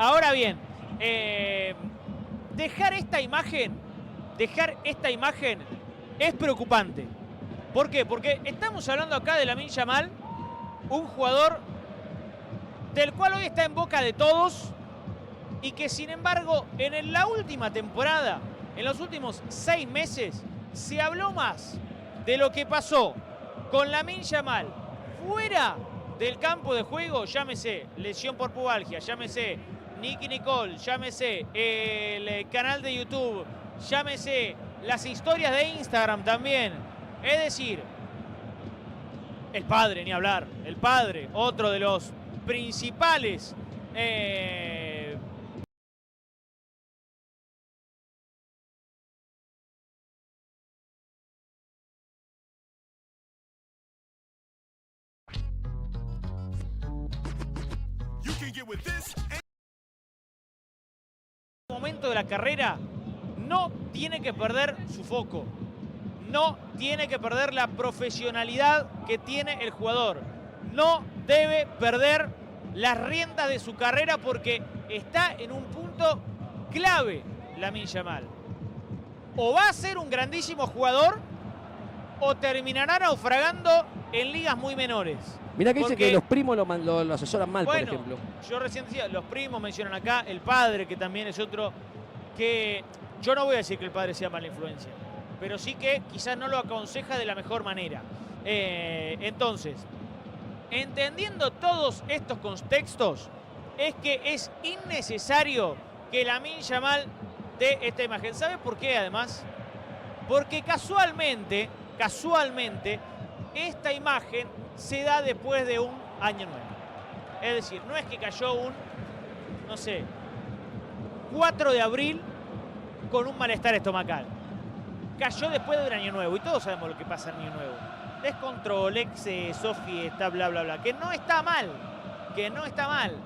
Ahora bien, dejar esta imagen es preocupante. ¿Por qué? Porque estamos hablando acá de Lamine Yamal, un jugador del cual hoy está en boca de todos y que sin embargo en la última temporada, en los últimos 6 meses, se habló más de lo que pasó con Lamine Yamal fuera del campo de juego, llámese lesión por pubalgia, llámese Nicky Nicole, llámese el canal de YouTube, llámese las historias de Instagram también. Es decir, el padre, ni hablar, el padre, otro de los principales momento de la carrera, no tiene que perder su foco, no tiene que perder la profesionalidad que tiene el jugador, no debe perder las riendas de su carrera porque está en un punto clave Lamine Yamal. O va a ser un grandísimo jugador o terminará naufragando en ligas muy menores. Mirá que dice que los primos lo asesoran mal, bueno, por ejemplo. Yo recién decía, los primos mencionan acá, el padre, que también es otro que... Yo no voy a decir que el padre sea mala influencia, pero sí que quizás no lo aconseja de la mejor manera. Entonces, entendiendo todos estos contextos, es que es innecesario que Lamine Yamal dé esta imagen. ¿Sabe por qué, además? Porque casualmente, esta imagen se da después de un año nuevo. Es decir, no es que cayó un, no sé, 4 de abril con un malestar estomacal. Cayó después de un año nuevo y todos sabemos lo que pasa en año nuevo. Descontrol, exceso, fiesta, bla, bla, bla. Que no está mal,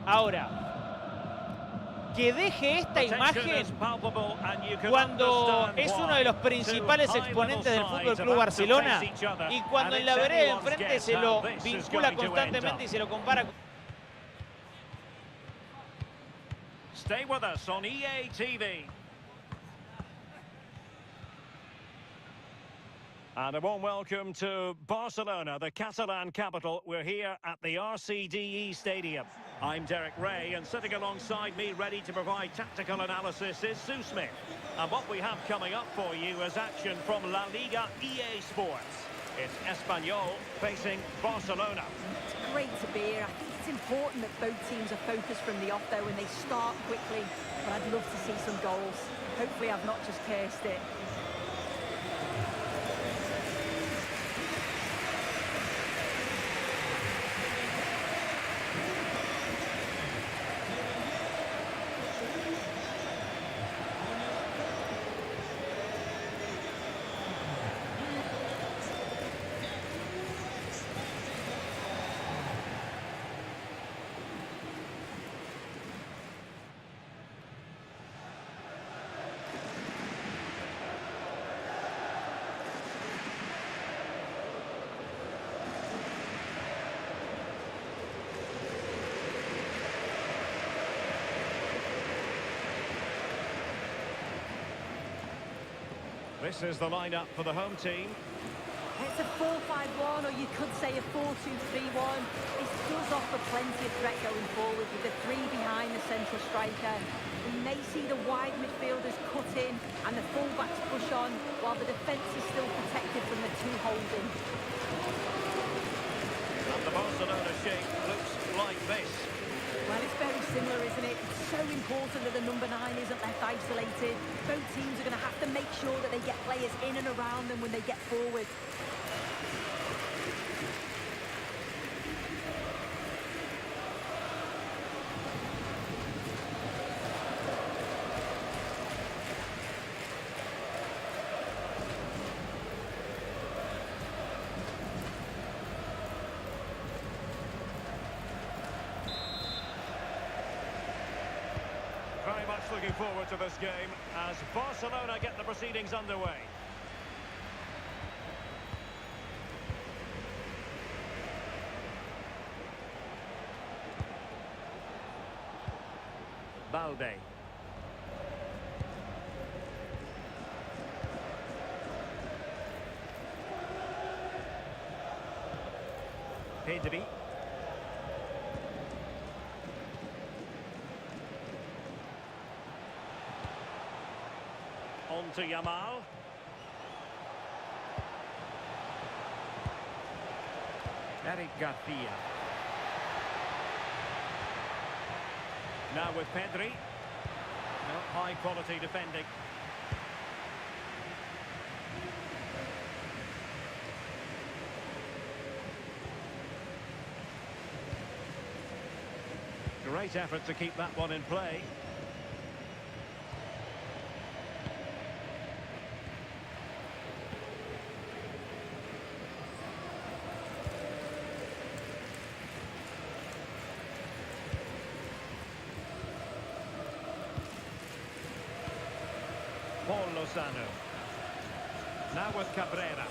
Ahora, que deje esta imagen cuando es uno de los principales exponentes del Fútbol Club Barcelona y cuando en la vereda de enfrente se lo vincula constantemente y se lo compara con... Stay with us on EA TV. And a warm welcome to Barcelona, the Catalan capital. We're here at the RCDE Stadium. I'm Derek Ray, and sitting alongside me, ready to provide tactical analysis, is Sue Smith. And what we have coming up for you is action from La Liga EA Sports. It's Espanyol facing Barcelona. It's great to be here. I think it's important that both teams are focused from the off, though, and they start quickly. But I'd love to see some goals. Hopefully I've not just cursed it. This is the lineup for the home team. It's a 4-5-1, or you could say a 4-2-3-1. It does offer plenty of threat going forward with the 3 behind the central striker. We may see the wide midfielders cut in and the full-backs push on, while the defence is still protected from the 2 holding. And the Barcelona shape looks like this. Well, it's very similar, isn't it? It's so important that the number 9 isn't left isolated. Both teams are going to have to make sure that they get players in and around them when they get forward. Very much looking forward to this game as Barcelona get the proceedings underway. Balde. Pedri. On to Yamal. Eric Garcia. Now with Pedri. No, high quality defending. Great effort to keep that one in play. Lozano. Now with Cabrera.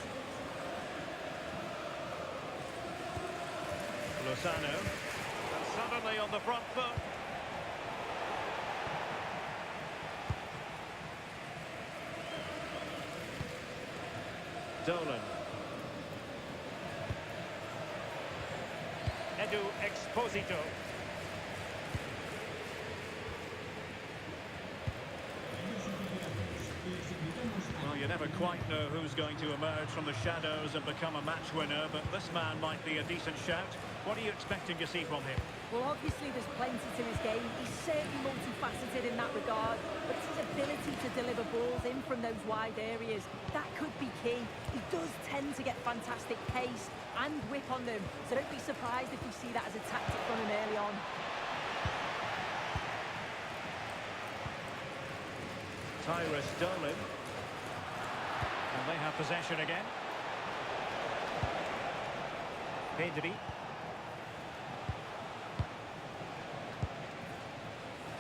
Lozano. And suddenly on the front foot. Dolan. Edu Exposito. Well, you never quite know who's going to emerge from the shadows and become a match winner, but this man might be a decent shout. What are you expecting to see from him? Well, obviously there's plenty to his game. He's certainly multifaceted in that regard, but it's his ability to deliver balls in from those wide areas. That could be key. He does tend to get fantastic pace and whip on them, so don't be surprised if you see that as a tactic from him early on. Tyrus Dolan. And they have possession again. Pedri.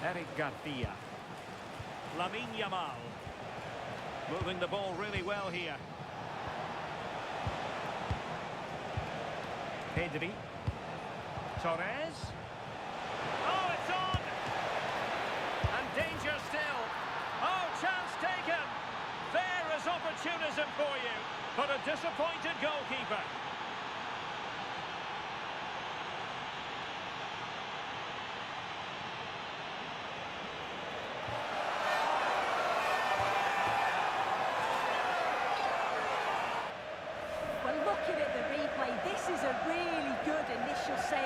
Eric Garcia. Lamine Yamal. Moving the ball really well here. Pedri. Torres. Oh, it's on! And danger still. Oh, chance taken! There is opportunism for you, but a disappointed goalkeeper. Well, looking at the replay, this is a really good initial save.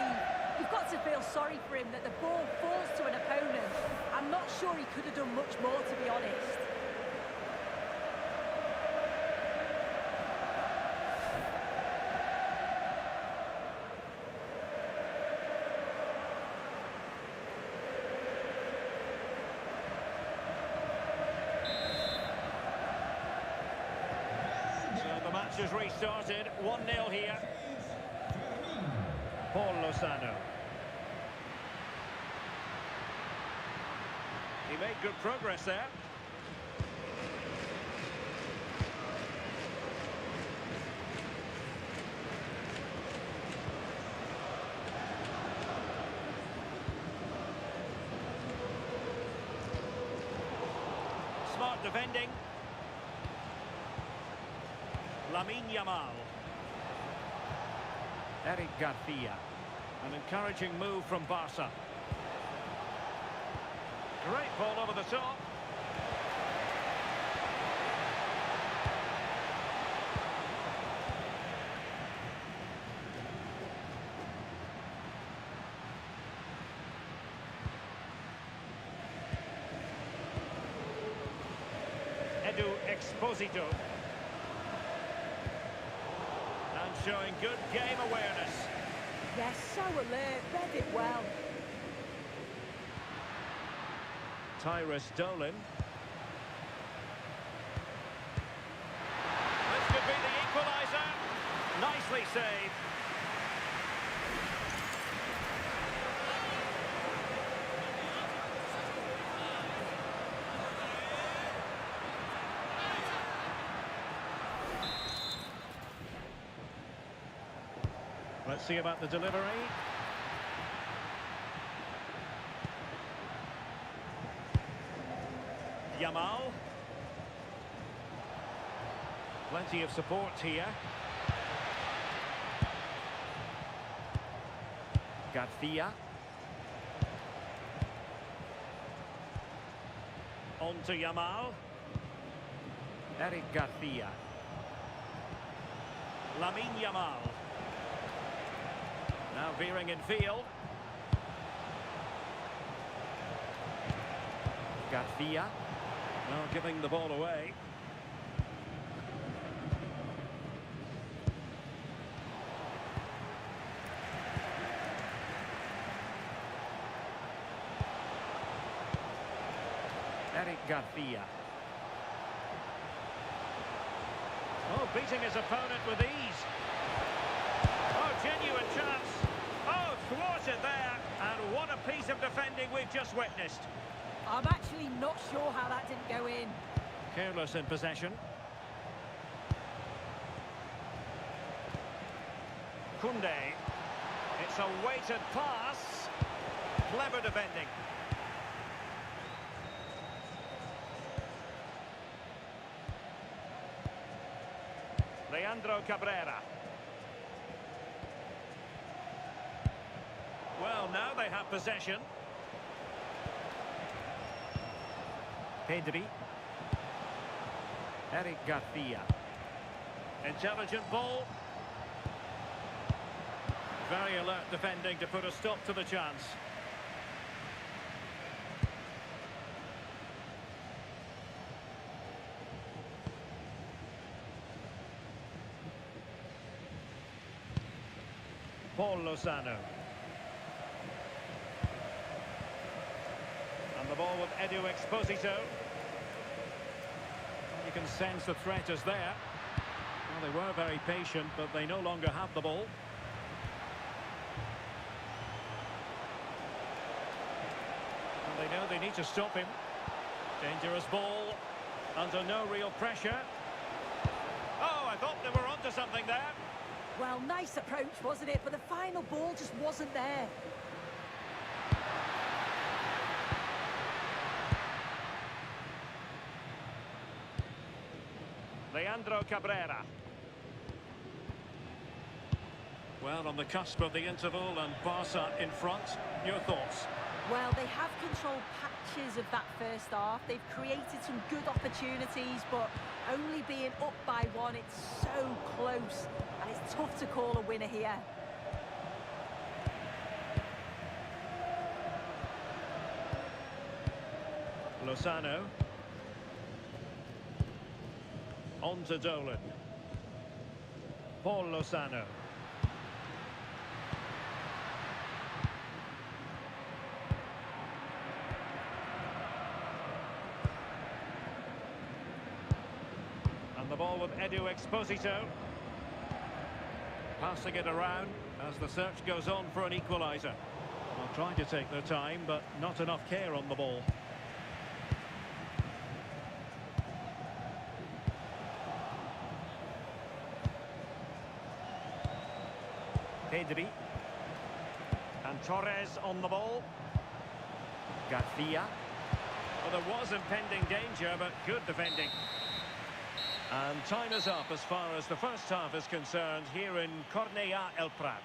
You've got to feel sorry for him that the ball falls to an opponent. I'm not sure he could have done much more, to be honest. Match has restarted, 1-0 here. Paul Lozano. He made good progress there. Smart defending. Lamine Yamal. Eric Garcia. An encouraging move from Barca. Great ball over the top. Edu Exposito. Showing good game awareness. Yes, so alert, read it well. Tyrus Dolan. This could be the equaliser. Nicely saved. Let's see about the delivery. Yamal. Plenty of support here. Garcia. On to Yamal. Eric Garcia. Lamine Yamal. Now veering in field. Garcia. Now giving the ball away. Eric Garcia. Oh, beating his opponent with ease. Oh, genuine chance. Oh, thwarted there. And what a piece of defending we've just witnessed. I'm actually not sure how that didn't go in. Careless in possession. Koundé. It's a weighted pass. Clever defending. Leandro Cabrera. Well, now they have possession. Pedri. Eric Garcia. Intelligent ball. Very alert defending to put a stop to the chance. Paul Lozano. And the ball with Edu Exposito. You can sense the threat is there. Well, they were very patient, but they no longer have the ball. And they know they need to stop him. Dangerous ball. Under no real pressure. Oh, I thought they were onto something there. Well, nice approach, wasn't it? But the final ball just wasn't there. Leandro Cabrera. Well, on the cusp of the interval and Barca in front. Your thoughts? Well, they have controlled patches of that first half. They've created some good opportunities, but only being up by one, it's so close. And it's tough to call a winner here. Lozano. On to Dolan. Paul Lozano. And the ball with Edu Exposito. Passing it around as the search goes on for an equaliser. Well, trying to take their time, but not enough care on the ball. Pedri. And Torres on the ball. Garcia. Well, there was impending danger, but good defending. And time is up as far as the first half is concerned here in Cornellà El Prat.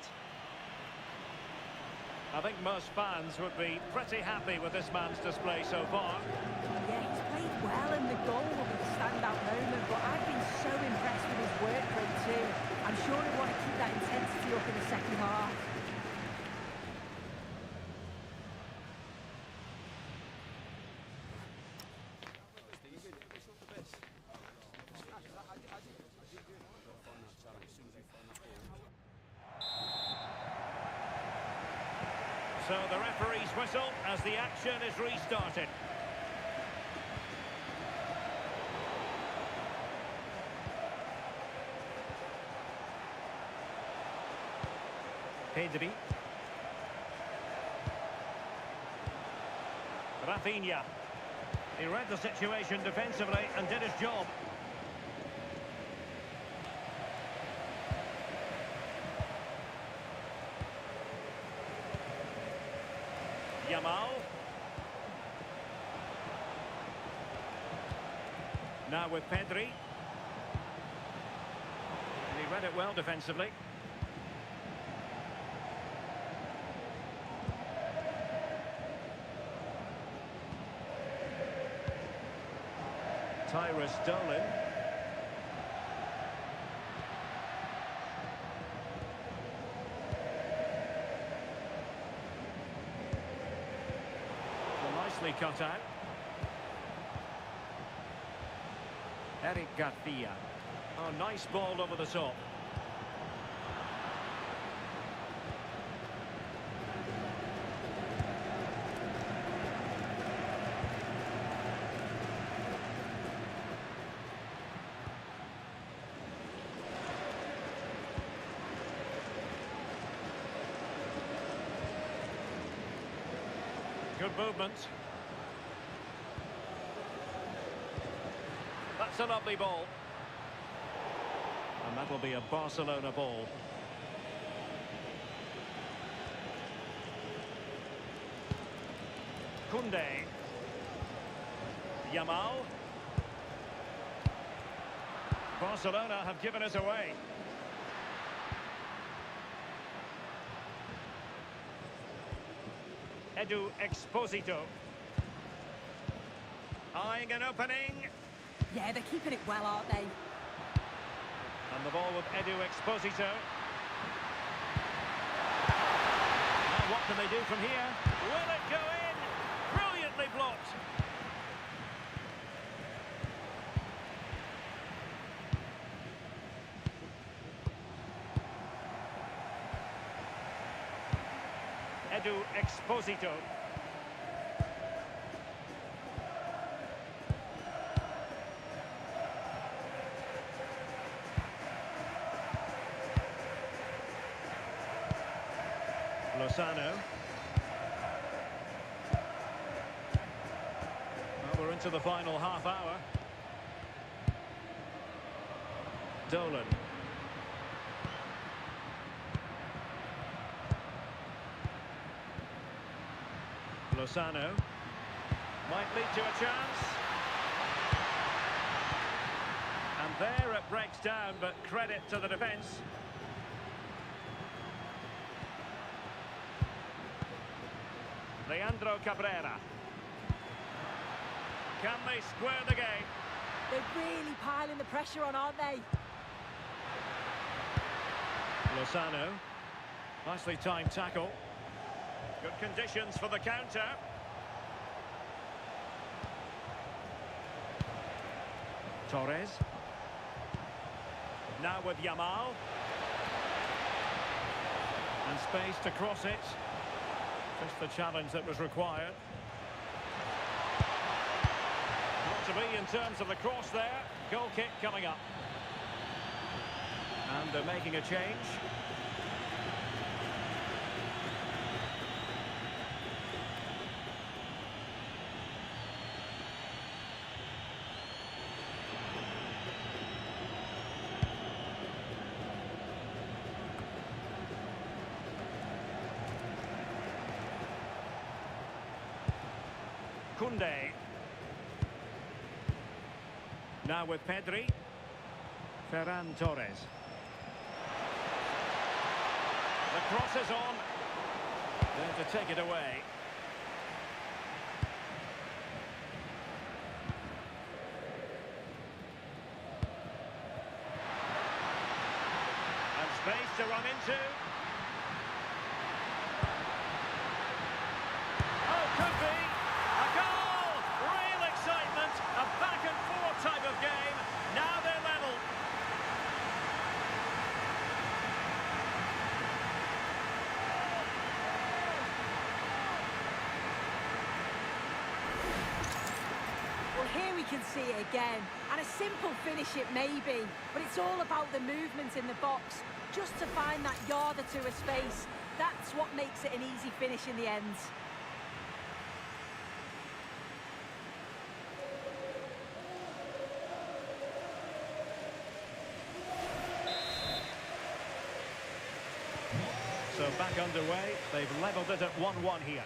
I think most fans would be pretty happy with this man's display so far. Yeah, he's played well and the goal will be the standout moment, but I've been so impressed with his work rate too. I'm sure he'll want to keep that intensity up in the second half. So the referee's whistle as the action is restarted. Pedri. Rafinha. He read the situation defensively and did his job. Yamal. Now with Pedri. And he read it well defensively. Tyrus Dolan. Nicely cut out. Eric Garcia. Oh, nice ball over the top. Good movement. That's a lovely ball. And that will be a Barcelona ball. Koundé. Yamal. Barcelona have given us away. Edu Exposito. Eyeing an opening. Yeah, they're keeping it well, aren't they? And the ball with Edu Exposito. Now what can they do from here? Will it go in? Brilliantly blocked. Edu Exposito. Lozano. Well, we're into the final half hour. Dolan. Lozano. Might lead to a chance. And there it breaks down, but credit to the defence. Leandro Cabrera. Can they square the game? They're really piling the pressure on, aren't they? Lozano. Nicely timed tackle. Good conditions for the counter. Torres. Now with Yamal. And space to cross it. Just the challenge that was required. Not to be in terms of the cross there. Goal kick coming up. And they're making a change. Koundé. Now with Pedri. Ferran Torres. The cross is on. There to take it away. And space to run into. Oh, could be. A back and forth type of game. Now they're level. Well, here we can see it again. And a simple finish it may be, but it's all about the movement in the box. Just to find that yard or two of space. That's what makes it an easy finish in the end. So back underway, they've levelled it at 1-1 here.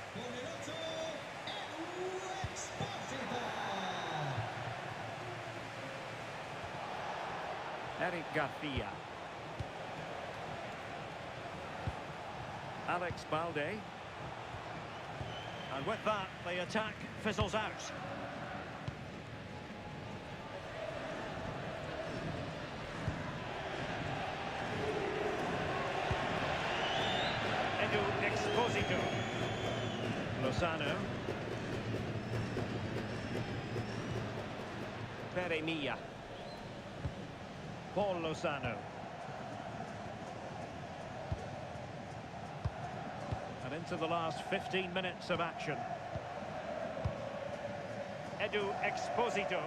Eric Garcia. Alex Balde. And with that, the attack fizzles out. Exposito. Lozano. Peremilla. Paul Lozano. And into the last 15 minutes of action. Exposito.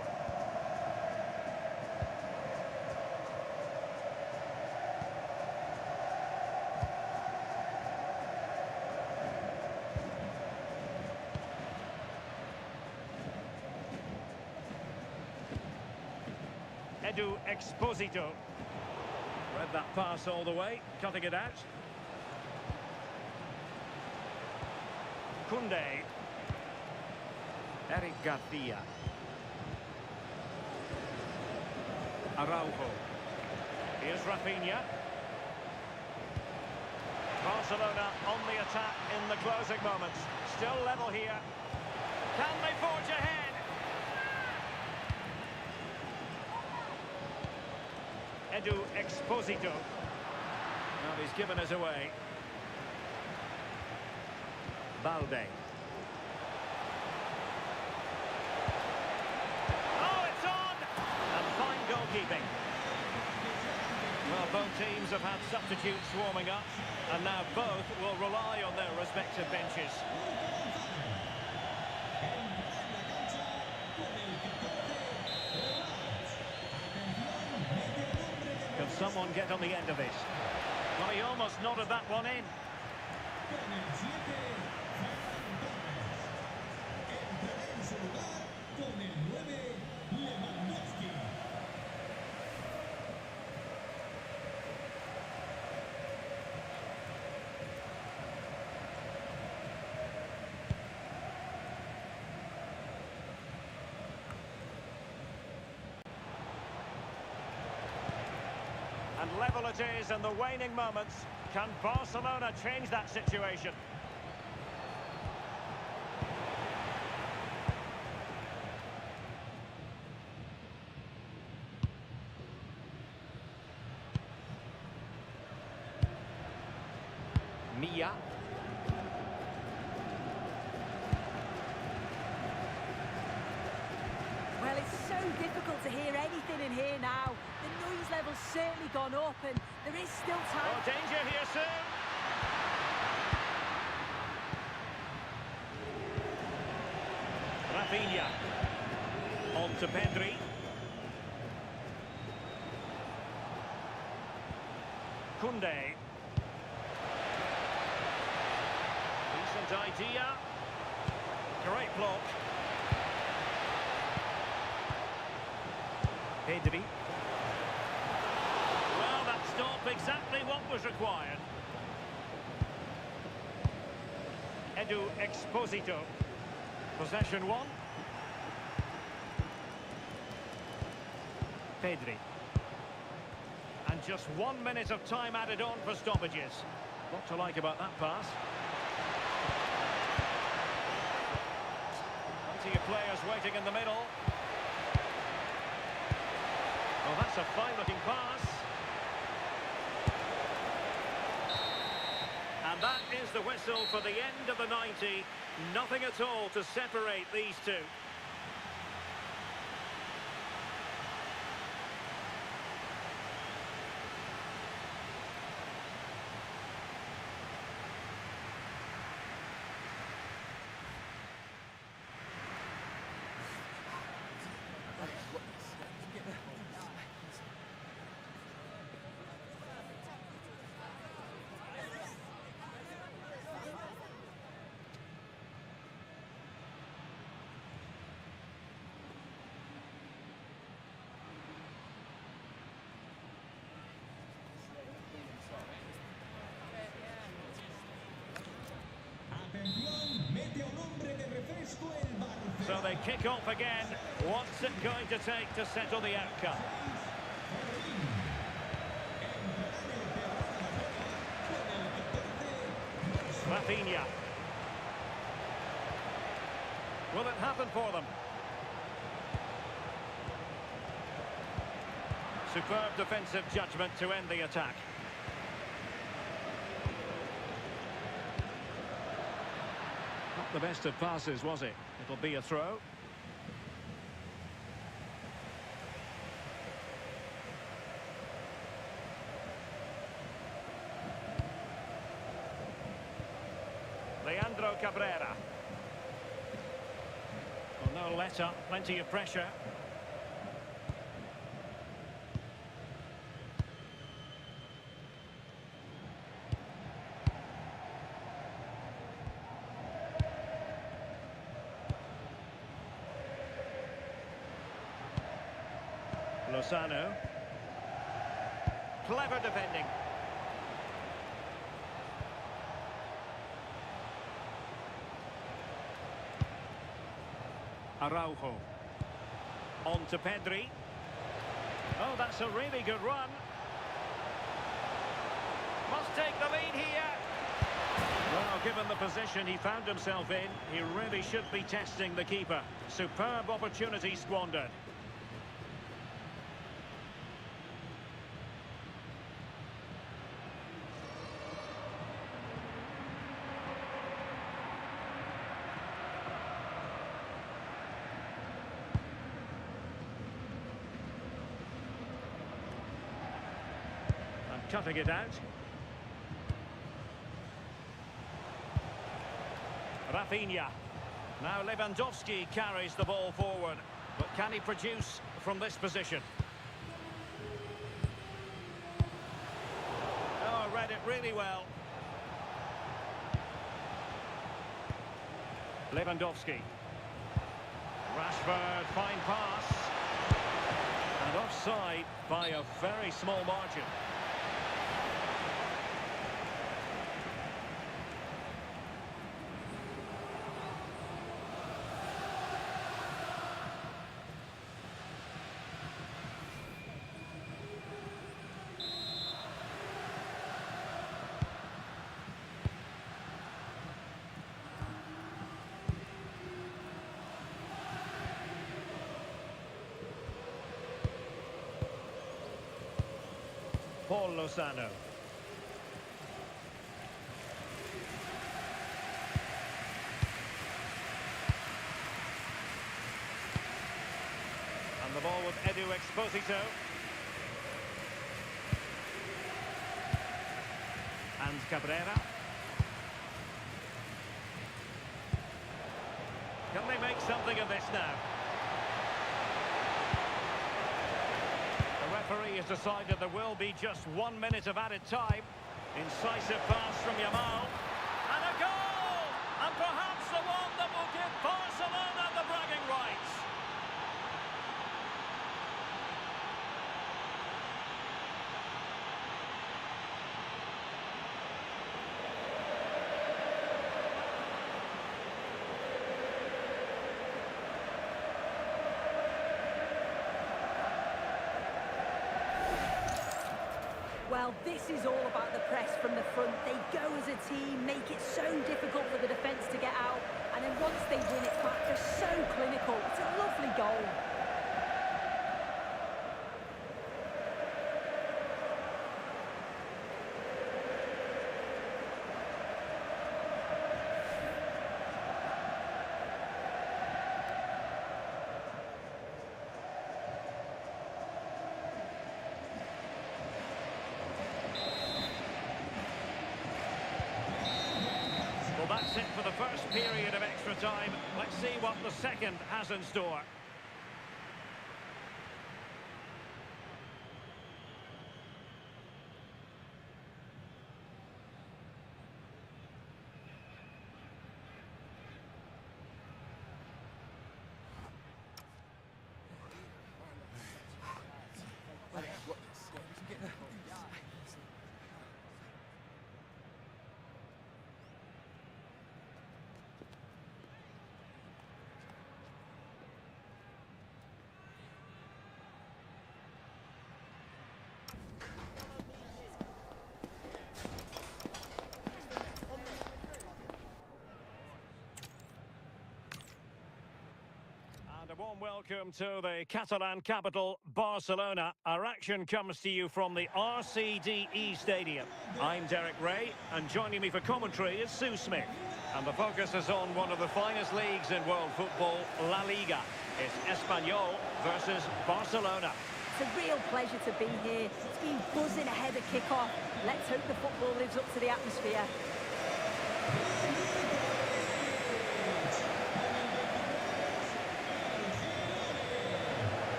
Exposito. Read that pass all the way, cutting it out. Koundé. Eric Garcia. Araujo. Here's Rafinha. Barcelona on the attack in the closing moments. Still level here. Can they forge ahead? Exposito. Now he's given us away. Balde. Oh, it's on! And fine goalkeeping. Well, both teams have had substitutes warming up, and now both will rely on their respective benches. Can someone get on the end of this? Well, he almost nodded that one in. And level it is in the waning moments. Can Barcelona change that situation? Mia. Well, it's so difficult to hear anything in here now. The noise level's certainly gone up and there is still time. Oh, danger here soon. Rafinha. On to Pedri. Koundé. Decent idea. Great block. Pedri. Well, that stopped exactly what was required. Exposito. Possession one. Pedri. And just 1 minute of time added on for stoppages. What to like about that pass? Plenty of players waiting in the middle. Well, that's a fine-looking pass. And that is the whistle for the end of the 90. Nothing at all to separate these two. So they kick off again. What's it going to take to settle the outcome? Rafinha. Will it happen for them? Superb defensive judgment to end the attack. Not the best of passes, was it? It'll be a throw. Leandro Cabrera. Well, no let up, plenty of pressure. Lozano. Clever defending. Araujo. On to Pedri. Oh, that's a really good run. Must take the lead here. Well, given the position he found himself in, he really should be testing the keeper. Superb opportunity squandered. Cutting it out. Rafinha. Now Lewandowski carries the ball forward. But can he produce from this position? Oh, read it really well. Lewandowski. Rashford, fine pass. And offside by a very small margin. Paul Lozano. And the ball with Edu Exposito. And Cabrera. Can they make something of this now? The referee has decided there will be just 1 minute of added time. Incisive pass from Yamal. And a goal! And perhaps the one that will give Barcelona the bragging rights. Well, this is all about the press from the front. They go as a team, make it so difficult for the defence to get out, and then once they win it back, they're so clinical. It's a lovely goal. That's it for the first period of extra time. Let's see what the second has in store. warm welcome to the Catalan capital, Barcelona. Our action comes to you from the RCDE Stadium. I'm Derek Ray, and joining me for commentary is Sue Smith. And the focus is on one of the finest leagues in world football, La Liga. It's Espanyol versus Barcelona. It's a real pleasure to be here. It's been buzzing ahead of kick-off. Let's hope the football lives up to the atmosphere.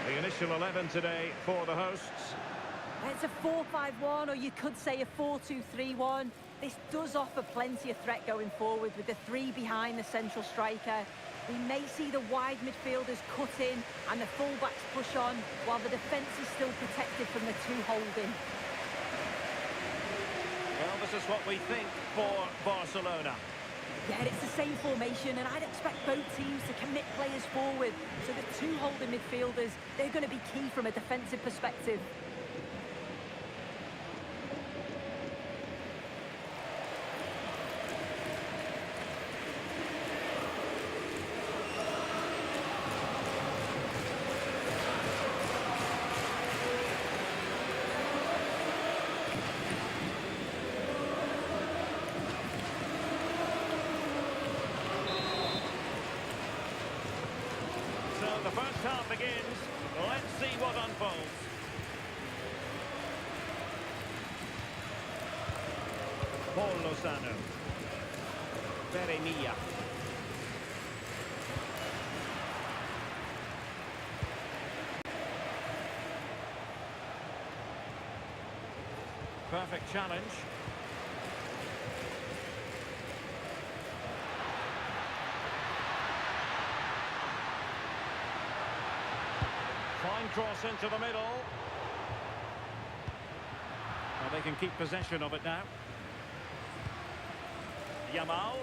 The initial 11 today for the hosts. It's a 4-5-1, or you could say a 4-2-3-1. This does offer plenty of threat going forward with the three behind the central striker. We may see the wide midfielders cut in and the fullbacks push on, while the defence is still protected from the two holding. Well, this is what we think for Barcelona. Yeah, it's the same formation, and I'd expect both teams to commit players forward. So the two holding midfielders, they're going to be key from a defensive perspective. The first half begins. Let's see what unfolds. Paul Lozano. Peremilla. Perfect challenge. Fine cross into the middle. Well, they can keep possession of it now. Yamal.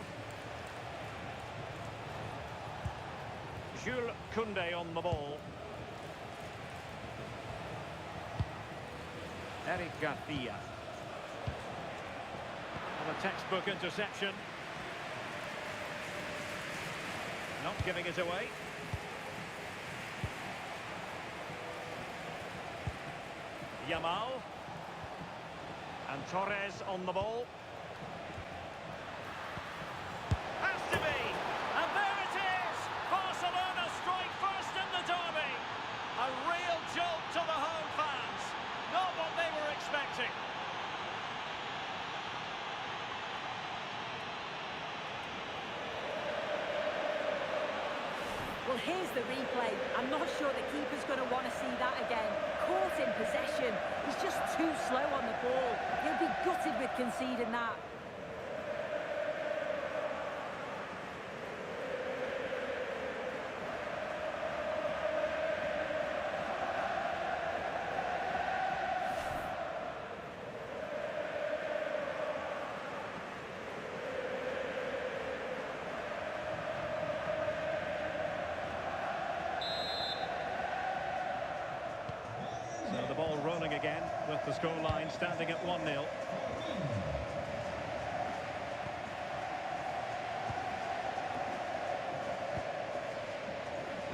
Jules Koundé on the ball. Eric Garcia. And a textbook interception. Not giving it away. Yamal. And Torres on the ball. Has to be! And there it is! Barcelona strike first in the derby. A real jolt to the home fans. Not what they were expecting. Well, here's the replay. I'm not sure the keeper's going to want to see that again. Caught in possession. He's just too slow on the ball. He'll be gutted with conceding that. So the ball rolling again with the scoreline standing at 1-0.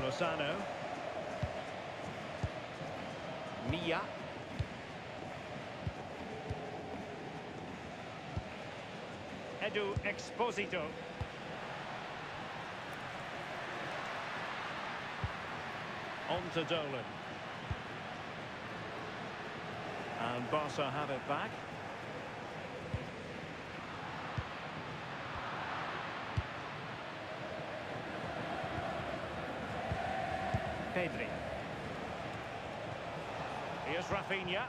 Lozano. Milla. Edu Exposito. On to Dolan. And Barca have it back. Pedri. Here's Rafinha.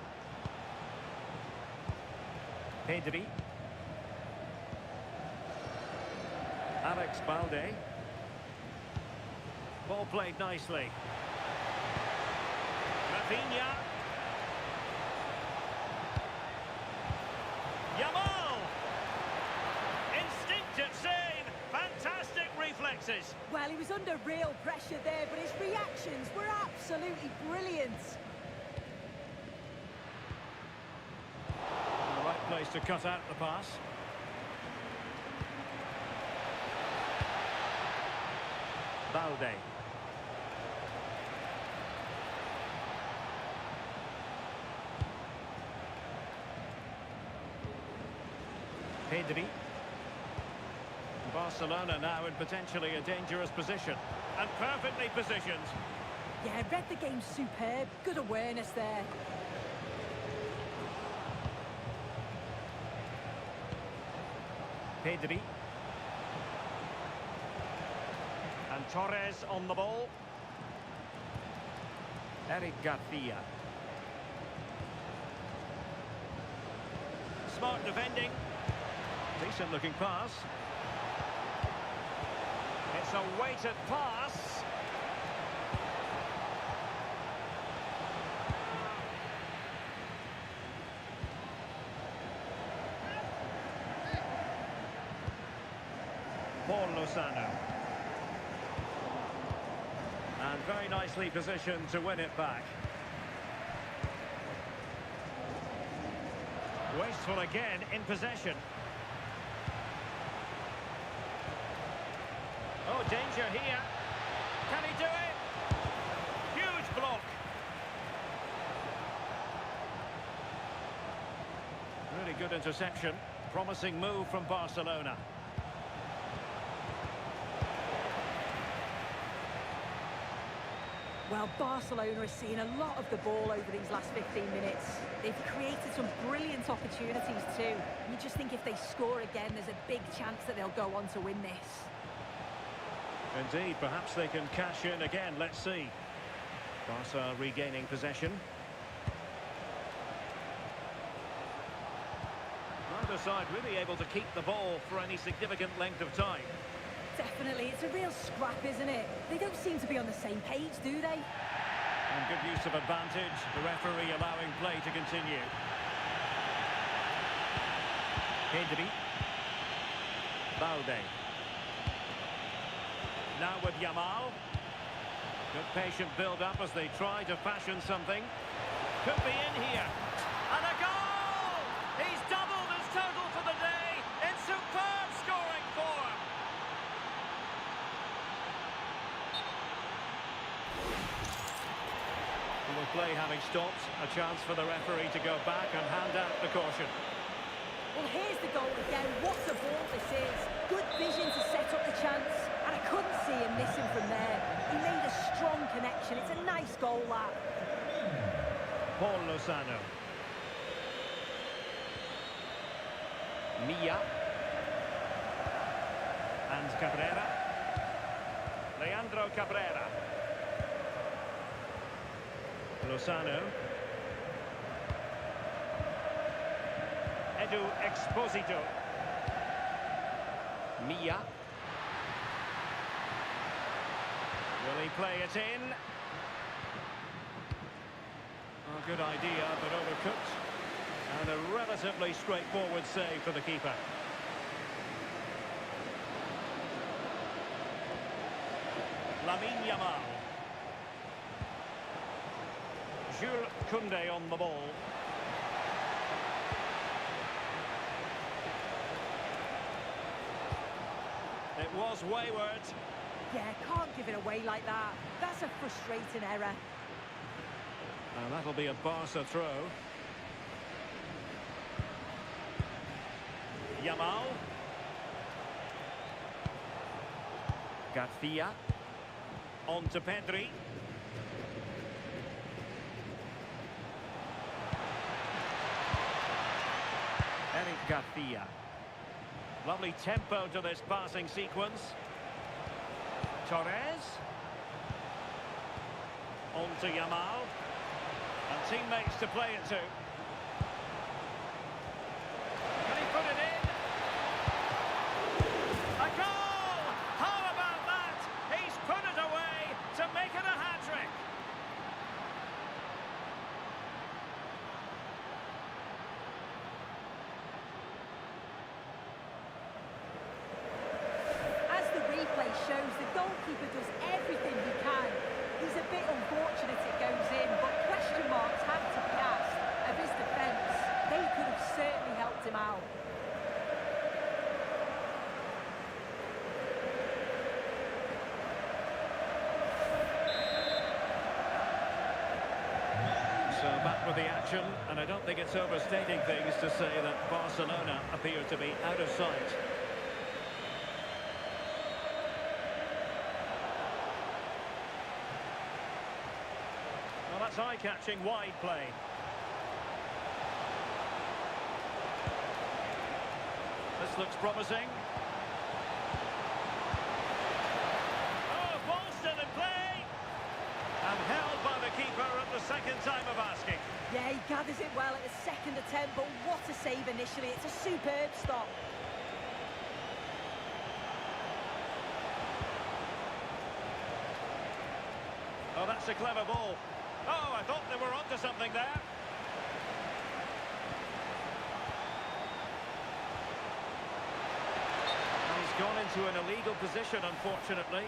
Pedri. Alex Balde. Ball played nicely. Rafinha. Yamal. Instinctive save. Fantastic reflexes. Well, he was under real pressure there, but his reactions were absolutely brilliant. The right place to cut out the pass. Balde. Pedri. Barcelona now in potentially a dangerous position. And perfectly positioned. Yeah, read the game superb. Good awareness there. Pedri. And Torres on the ball. Eric Garcia. Smart defending. Decent looking pass. It's a weighted pass. Paul Lozano. And very nicely positioned to win it back. Wasteful again in possession. Oh, danger here. Can he do it? Huge block. Really good interception. Promising move from Barcelona. Well, Barcelona are seeing a lot of the ball over these last 15 minutes. They've created some brilliant opportunities too. You just think if they score again, there's a big chance that they'll go on to win this. Indeed, perhaps they can cash in again. Let's see. Barca regaining possession. Neither side really able to keep the ball for any significant length of time. Definitely, it's a real scrap, isn't it? They don't seem to be on the same page, do they? And good use of advantage. The referee allowing play to continue. Pedri. Balde. Now with Yamal. Good patient build-up as they try to fashion something. Could be in here. And a goal! He's doubled his total for the day in superb scoring form. The play having stopped, a chance for the referee to go back and hand out the caution. Well, here's the goal again. What a ball this is. Good vision to set up the chance. And I couldn't see him missing from there. He made a strong connection. It's a nice goal, that. Paul Lozano. Milla. And Cabrera. Leandro Cabrera. Lozano. Edu Exposito. Milla. Will he play it in? Oh, good idea, but overcooked. And a relatively straightforward save for the keeper. Lamine Yamal. Jules Koundé on the ball. It was wayward. Yeah, can't give it away like that. That's a frustrating error. And that'll be a Barca throw. Yamal. Garcia. On to Pedri. Eric Garcia. Lovely tempo to this passing sequence. Torres. On to Yamal. And teammates to play it to. Can he put it in? A goal! How about that? He's put it away to make it a hat-trick. As the replay shows, the goalkeeper does everything he can. He's a bit unfortunate it goes in, but question marks have to be asked of his defence. They could have certainly helped him out. So back with the action, and I don't think it's overstating things to say that Barcelona appear to be out of sight. Well, that's eye-catching wide play. This looks promising. Oh, ball still in play! And held by the keeper at the second time of asking. Yeah, he gathers it well at his second attempt, but what a save initially. It's a superb stop. Oh, that's a clever ball. Oh, I thought they were onto something there. And he's gone into an illegal position, unfortunately.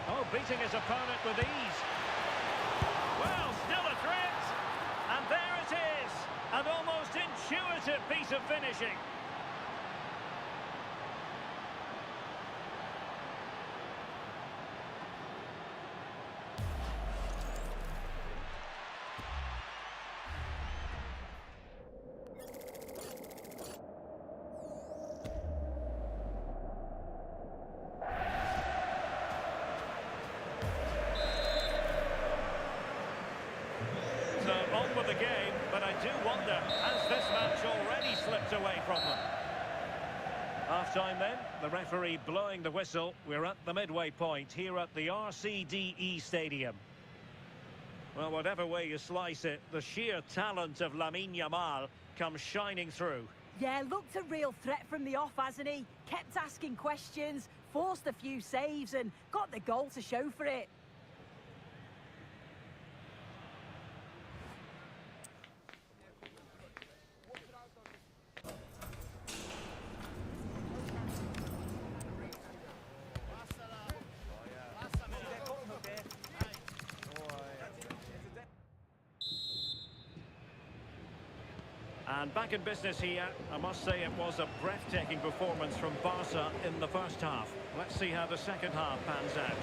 Oh, beating his opponent with ease. Well, still a threat. And there it is. An almost intuitive piece of finishing. On with the game, but I do wonder, has this match already slipped away from them? Half-time then, the referee blowing the whistle. We're at the midway point here at the RCDE Stadium. Well, whatever way you slice it, the sheer talent of Lamine Yamal comes shining through. Yeah, looked a real threat from the off, hasn't he? Kept asking questions, forced a few saves and got the goal to show for it. And back in business here, I must say it was a breathtaking performance from Barca in the first half. Let's see how the second half pans out.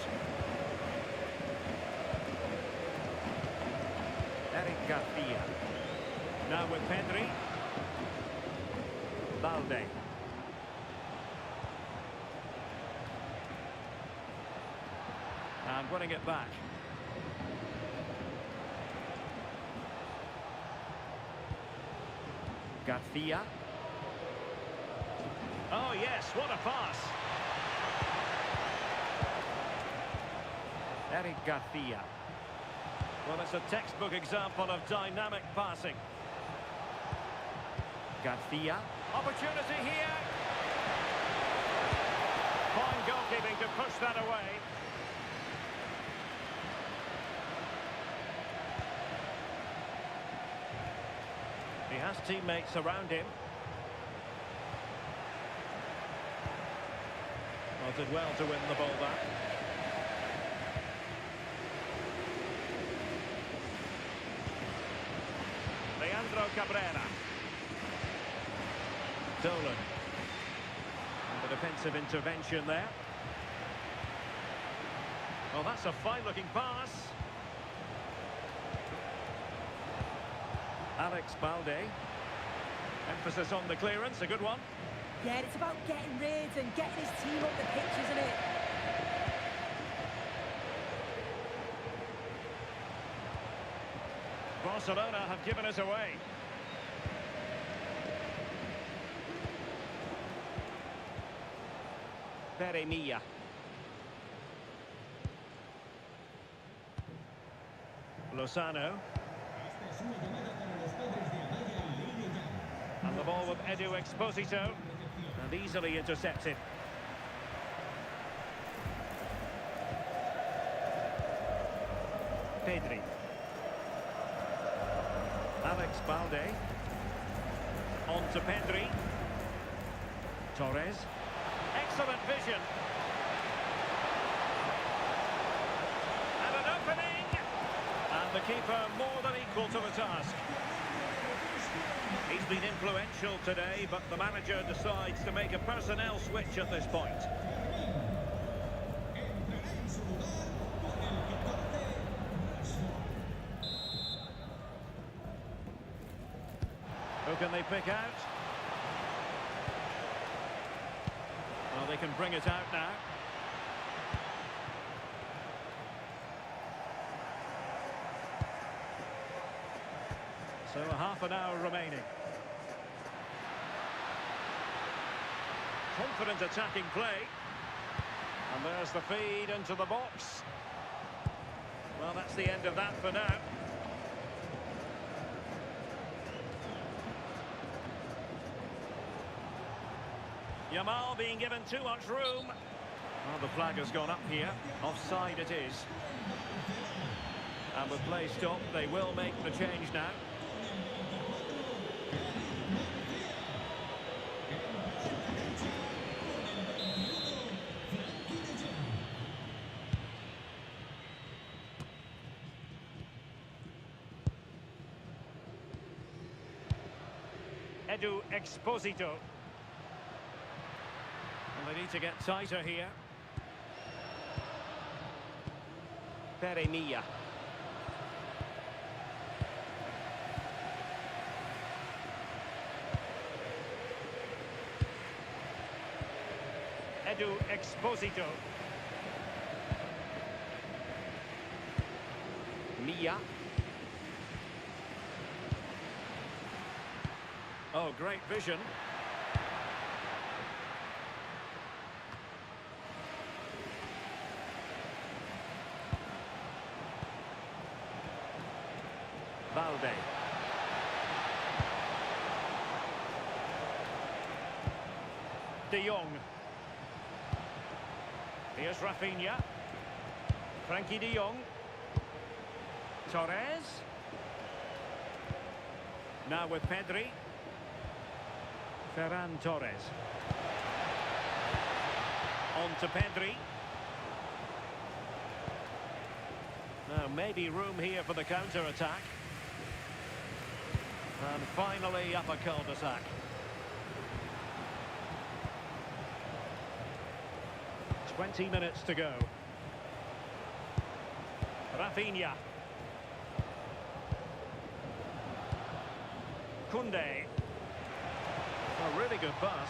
Eric Garcia. Now with Pedri. Balde. And winning it back. Garcia. Oh yes, what a pass. Eric Garcia. Well, it's a textbook example of dynamic passing. Garcia. Opportunity here. Fine goalkeeping to push that away. He has teammates around him. Well, did well to win the ball back. Leandro Cabrera. Dolan. And the defensive intervention there. Well, that's a fine-looking pass. Alex Balde. Emphasis on the clearance, a good one. Yeah, it's about getting rid and getting his team up the pitch, isn't it? Barcelona have given us away. PREVIA. Lozano. And the ball with Edu Exposito. And easily intercepted. Pedri. Alex Balde. On to Pedri. Torres. Excellent vision. And an opening. And the keeper more than equal to the task. He's been influential today, but the manager decides to make a personnel switch at this point. Who can they pick out? Well, they can bring it out now. So a half an hour remaining. Confident attacking play. And there's the feed into the box. Well, that's the end of that for now. Yamal being given too much room. Well, the flag has gone up here. Offside it is. And with play stopped, they will make the change now. Edu Exposito. Well, they need to get tighter here. PREVIA. Edu Exposito. Mia. Oh, great vision. Balde. De Jong. Here's Rafinha. Frankie de Jong. Torres. Now with Pedri. Ferran Torres. On to Pedri. Now maybe room here for the counter-attack. And finally up a cul-de-sac. "20 minutes to go. Rafinha. Koundé. A really good pass.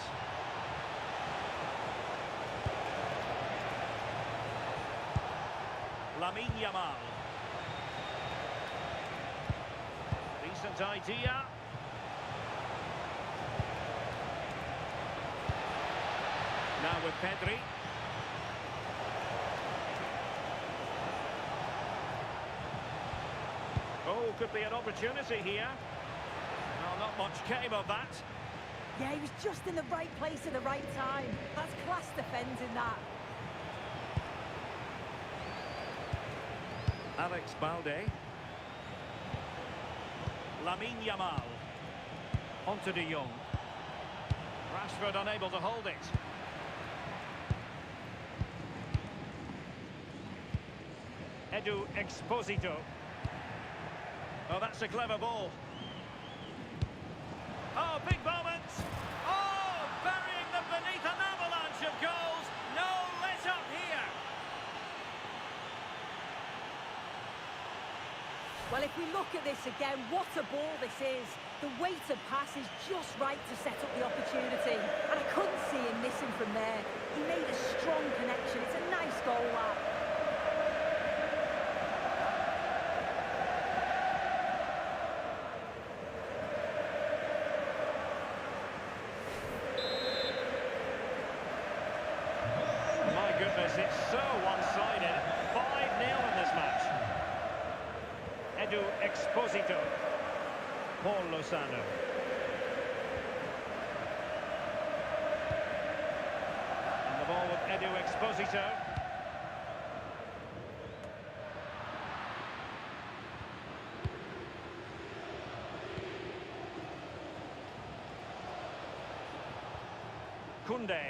Lamine Yamal. Decent idea. Now with Pedri. Oh, could be an opportunity here. Well, not much came of that. Yeah, he was just in the right place at the right time. That's class defending, that. Alex Balde. Lamine Yamal. On to De Jong. Rashford unable to hold it. Edu Exposito. Oh, that's a clever ball. Oh, big moment. Oh, burying them beneath an avalanche of goals. No let up here. Well, if we look at this again, what a ball this is. The way to pass is just right to set up the opportunity. And I couldn't see him missing from there. He made a strong connection. It's a nice goal, that. My goodness, it's so one-sided. 5-0 in this match. Edu Exposito. Paul Lozano. And the ball with Edu Exposito. Koundé.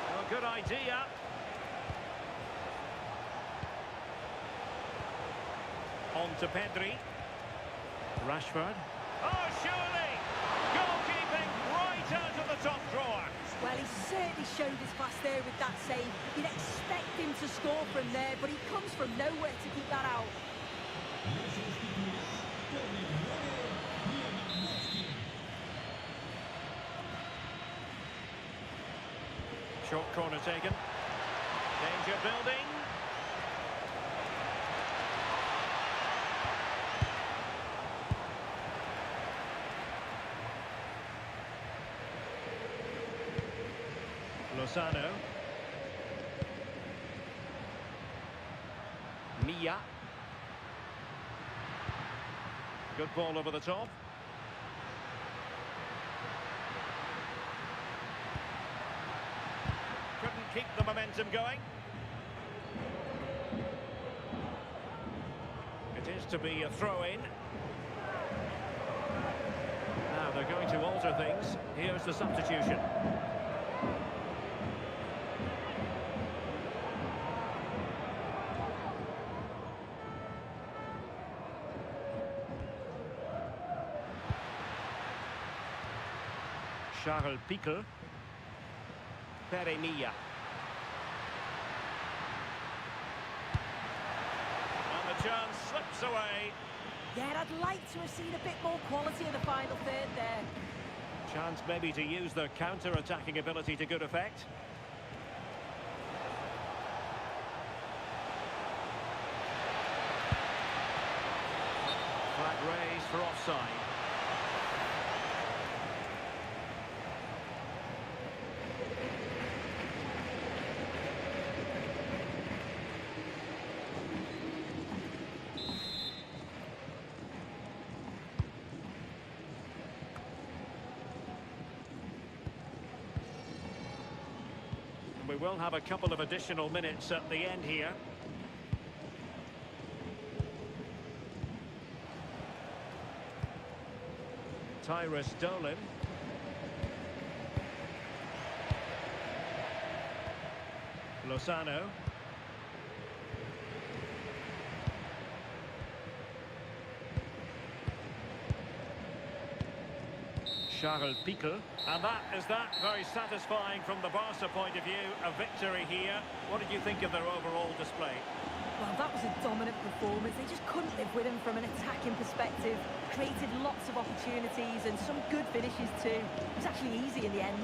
Well, good idea. On to Pedri. Rashford. Oh, surely! Goalkeeping right out of the top drawer. Well, he certainly showed his class there with that save. You'd expect him to score from there, but he comes from nowhere to keep that out. Short corner taken. Danger building. Lozano. Mia. Good ball over the top. Couldn't keep the momentum going. It is to be a throw-in. Now they're going to alter things. Here's the substitution. Charles Piquel. Peremilla. And the chance slips away. Yeah, I'd like to have seen a bit more quality in the final third there. Chance maybe to use their counter-attacking ability to good effect. Flag raised for offside. We will have a couple of additional minutes at the end here. Tyrus Dolan. Lozano. Charles Piquel. And that is that. Very satisfying from the Barca point of view. A victory here. What did you think of their overall display? Well, that was a dominant performance. They just couldn't live with him from an attacking perspective. Created lots of opportunities and some good finishes too. It was actually easy in the end.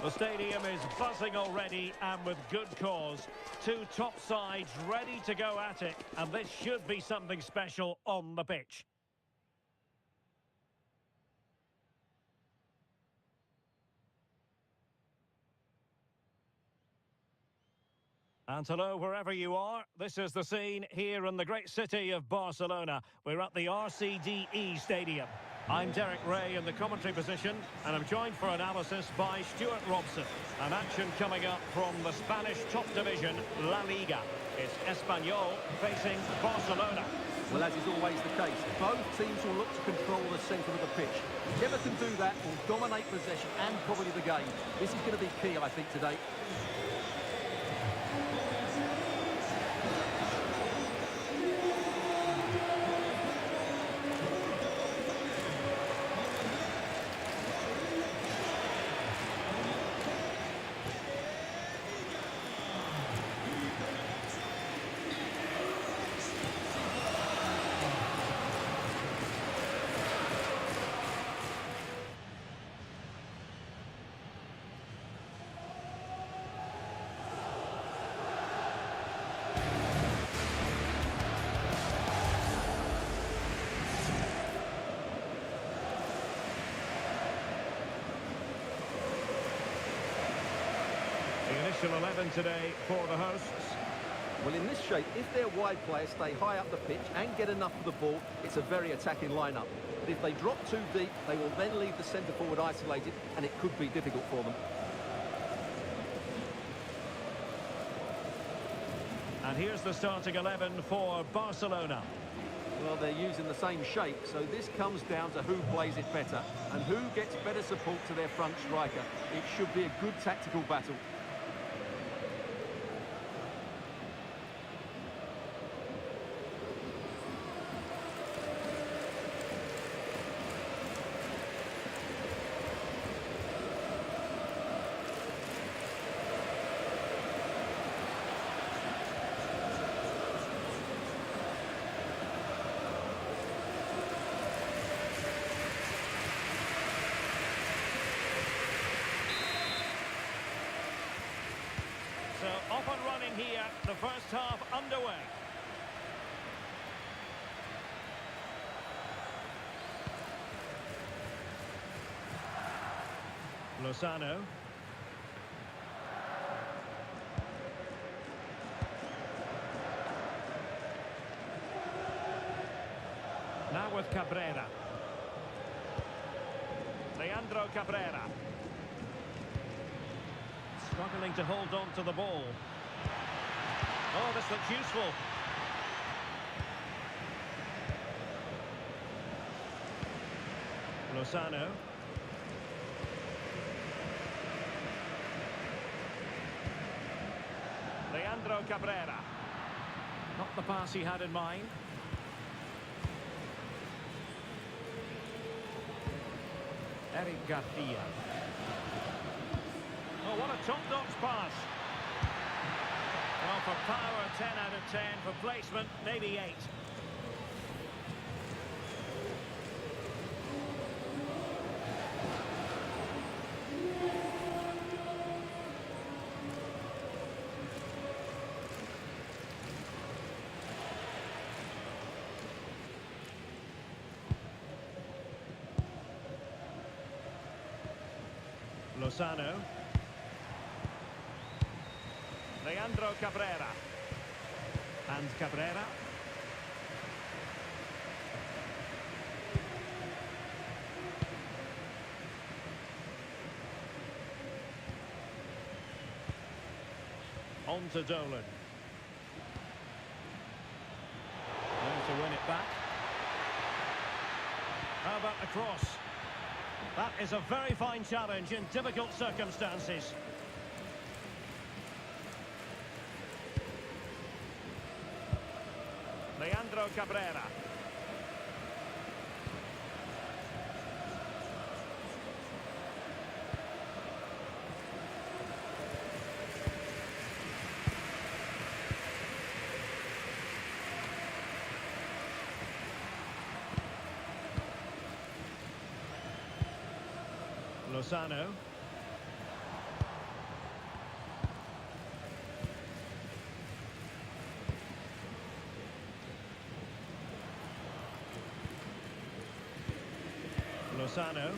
The stadium is buzzing already, and with good cause. Two top sides ready to go at it, and this should be something special on the pitch. And hello, wherever you are. This is the scene here in the great city of Barcelona. We're at the RCDE Stadium. I'm Derek Ray in the commentary position, and I'm joined for analysis by Stuart Robson. An action coming up from the Spanish top division, La Liga. It's Espanyol facing Barcelona. Well, as is always the case, both teams will look to control the centre of the pitch. Whichever can do that will dominate possession and probably the game. This is going to be key, I think, today. The initial 11 today for the hosts. Well, in this shape, if their wide players stay high up the pitch and get enough of the ball, it's a very attacking lineup. But if they drop too deep, they will then leave the centre forward isolated, and it could be difficult for them. And here's the starting 11 for Barcelona. Well, they're using the same shape, so this comes down to who plays it better and who gets better support to their front striker. It should be a good tactical battle. So off and running here, the first half underway. Lozano. Now with Cabrera. Leandro Cabrera. Struggling to hold on to the ball. Oh, this looks useful. Lozano. Leandro Cabrera. Not the pass he had in mind. Eric Garcia. Oh, what a top-notch pass. Well, for power, 10 out of 10. For placement, maybe 8. Lozano. Leandro Cabrera. And Cabrera. On to Dolan. Going to win it back. How about the cross? That is a very fine challenge in difficult circumstances. Leandro Cabrera. Lozano. Lozano.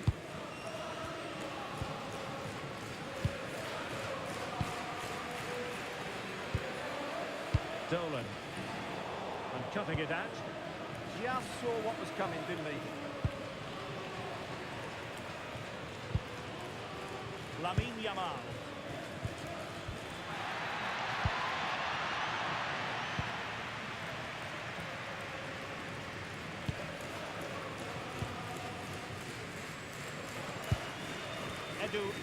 And cutting it out. Just saw what was coming, didn't he? Lamine Yamal.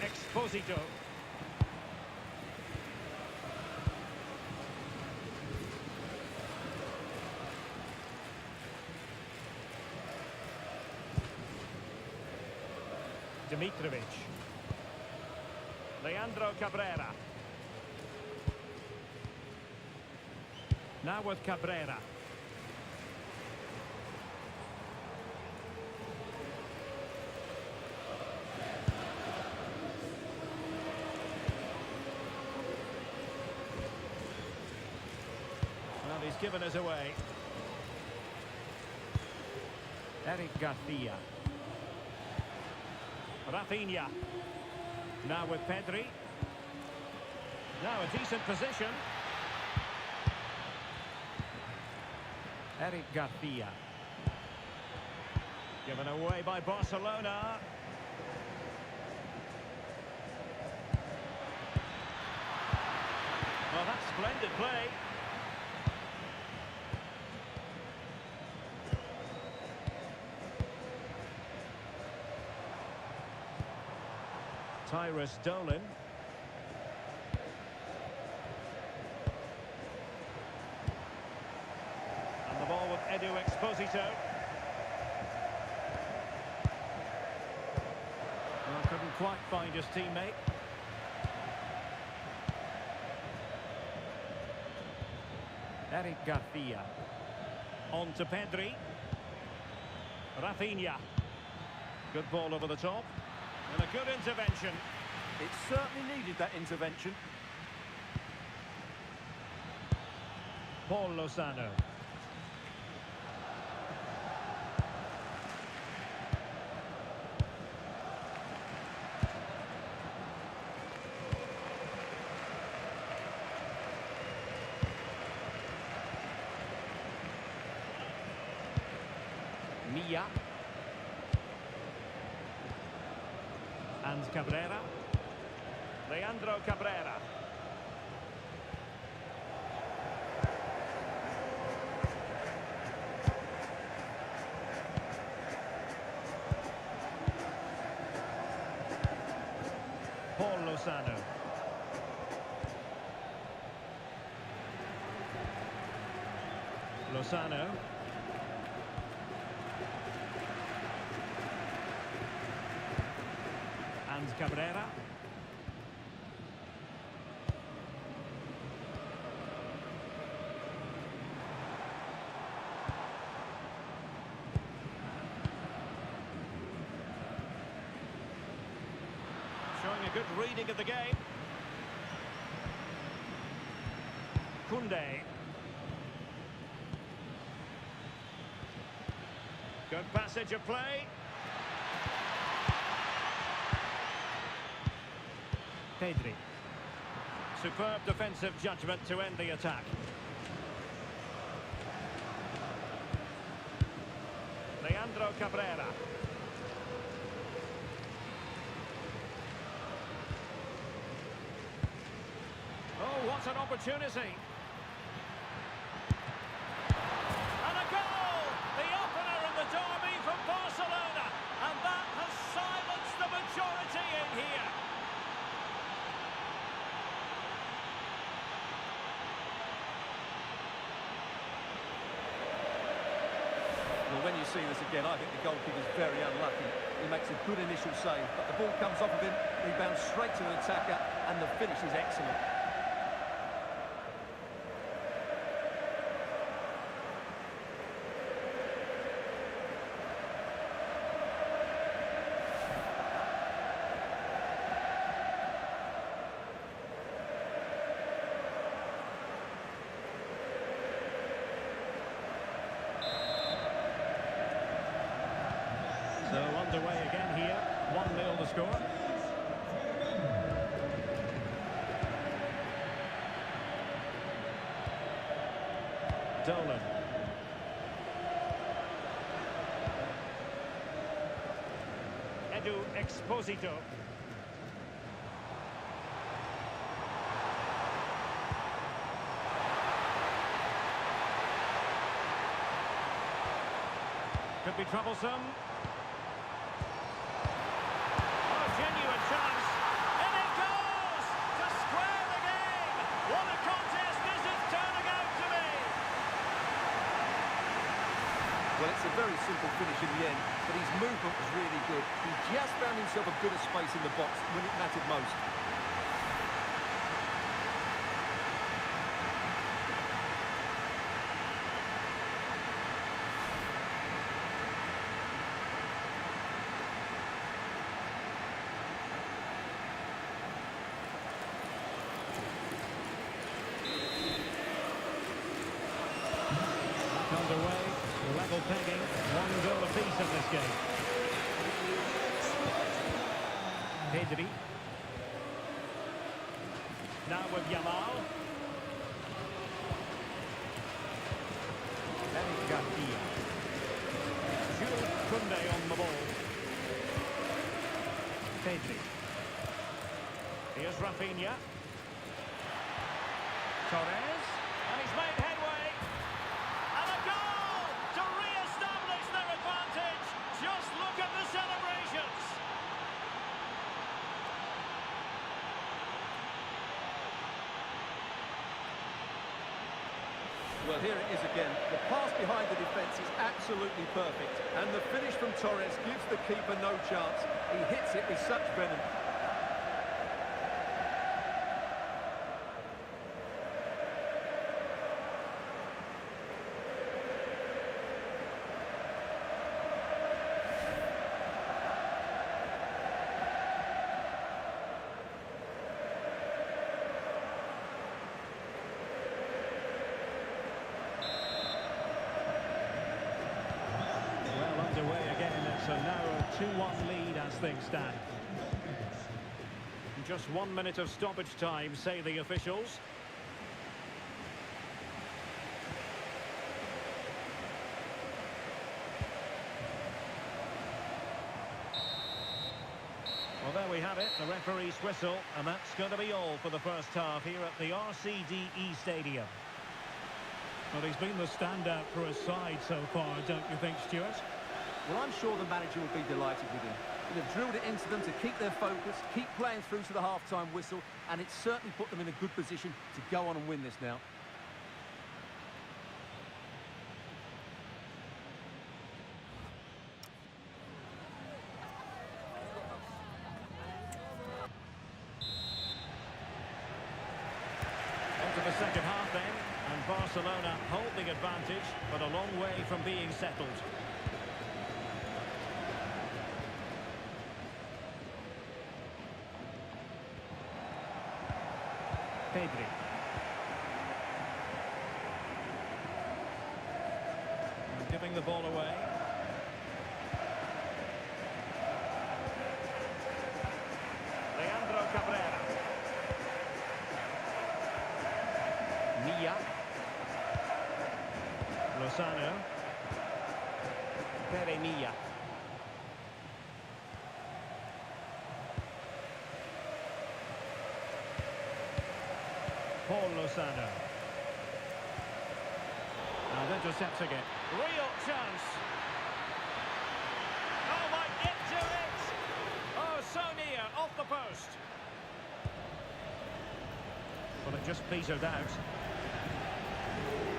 Exposito. Dimitrovic. Leandro Cabrera. Now with Cabrera. He's given us away. Eric Garcia. Rafinha. Now with Pedri. Now a decent position. Eric Garcia. Given away by Barcelona. Well, that's splendid play. Tyrus Dolan. And the ball with Edu Exposito. Well, couldn't quite find his teammate. Eric Garcia. On to Pedri. Rafinha. Good ball over the top. And a good intervention. It certainly needed that intervention. Paul Lozano. Milla. And Cabrera. Leandro Cabrera. Paul Lozano. Lozano. And Cabrera. Showing a good reading of the game. Koundé. Good passage of play. Pedri. Superb defensive judgment to end the attack. Leandro Cabrera. Oh, what an opportunity. And a goal! The opener in the derby from Barcelona. And that has silenced the majority in here. Well, when you see this again, I think the goalkeeper's very unlucky. He makes a good initial save, but the ball comes off of him, rebounds straight to the attacker, and the finish is excellent. So underway again here, 1-0 the score. Dolan. Edu Exposito. Could be troublesome. Oh, genuine chance. And it goes to square the game. What a contest this is turning out to be. Well, it's a very simple finish in the end, but his movement was really good. He just found himself a bit of space in the box when it mattered most. Underway, level pegging, 1 goal apiece in this game. Pedri. Now with Yamal. Eric Garcia. Jules Koundé on the ball. Pedri. Here's Rafinha. Torres. And he's made headway. And a goal to re-establish their advantage. Just look at the celebrations. Well, here it is again. The pass behind the defence is absolutely perfect. And the finish from Torres gives the keeper no chance. He hits it with such venom. Underway again, it's a narrow 2-1 lead as things stand. Just 1 minute of stoppage time, say the officials. Well, there we have it, the referee's whistle, and that's going to be all for the first half here at the RCDE Stadium. Well, he's been the standout for his side so far, don't you think, Stuart? Well, I'm sure the manager will be delighted with him. They've drilled it into them to keep their focus, keep playing through to the half-time whistle, and it's certainly put them in a good position to go on and win this now. On to the second half then, and Barcelona hold the advantage, but a long way from being settled. Pedri. Giving the ball away. Leandro Cabrera. Milla. Lozano. Pere Milla. Paul Lozano. And intercepts again. Real chance. Oh, might get to it. Oh, so near, off the post. Well, it just petered out.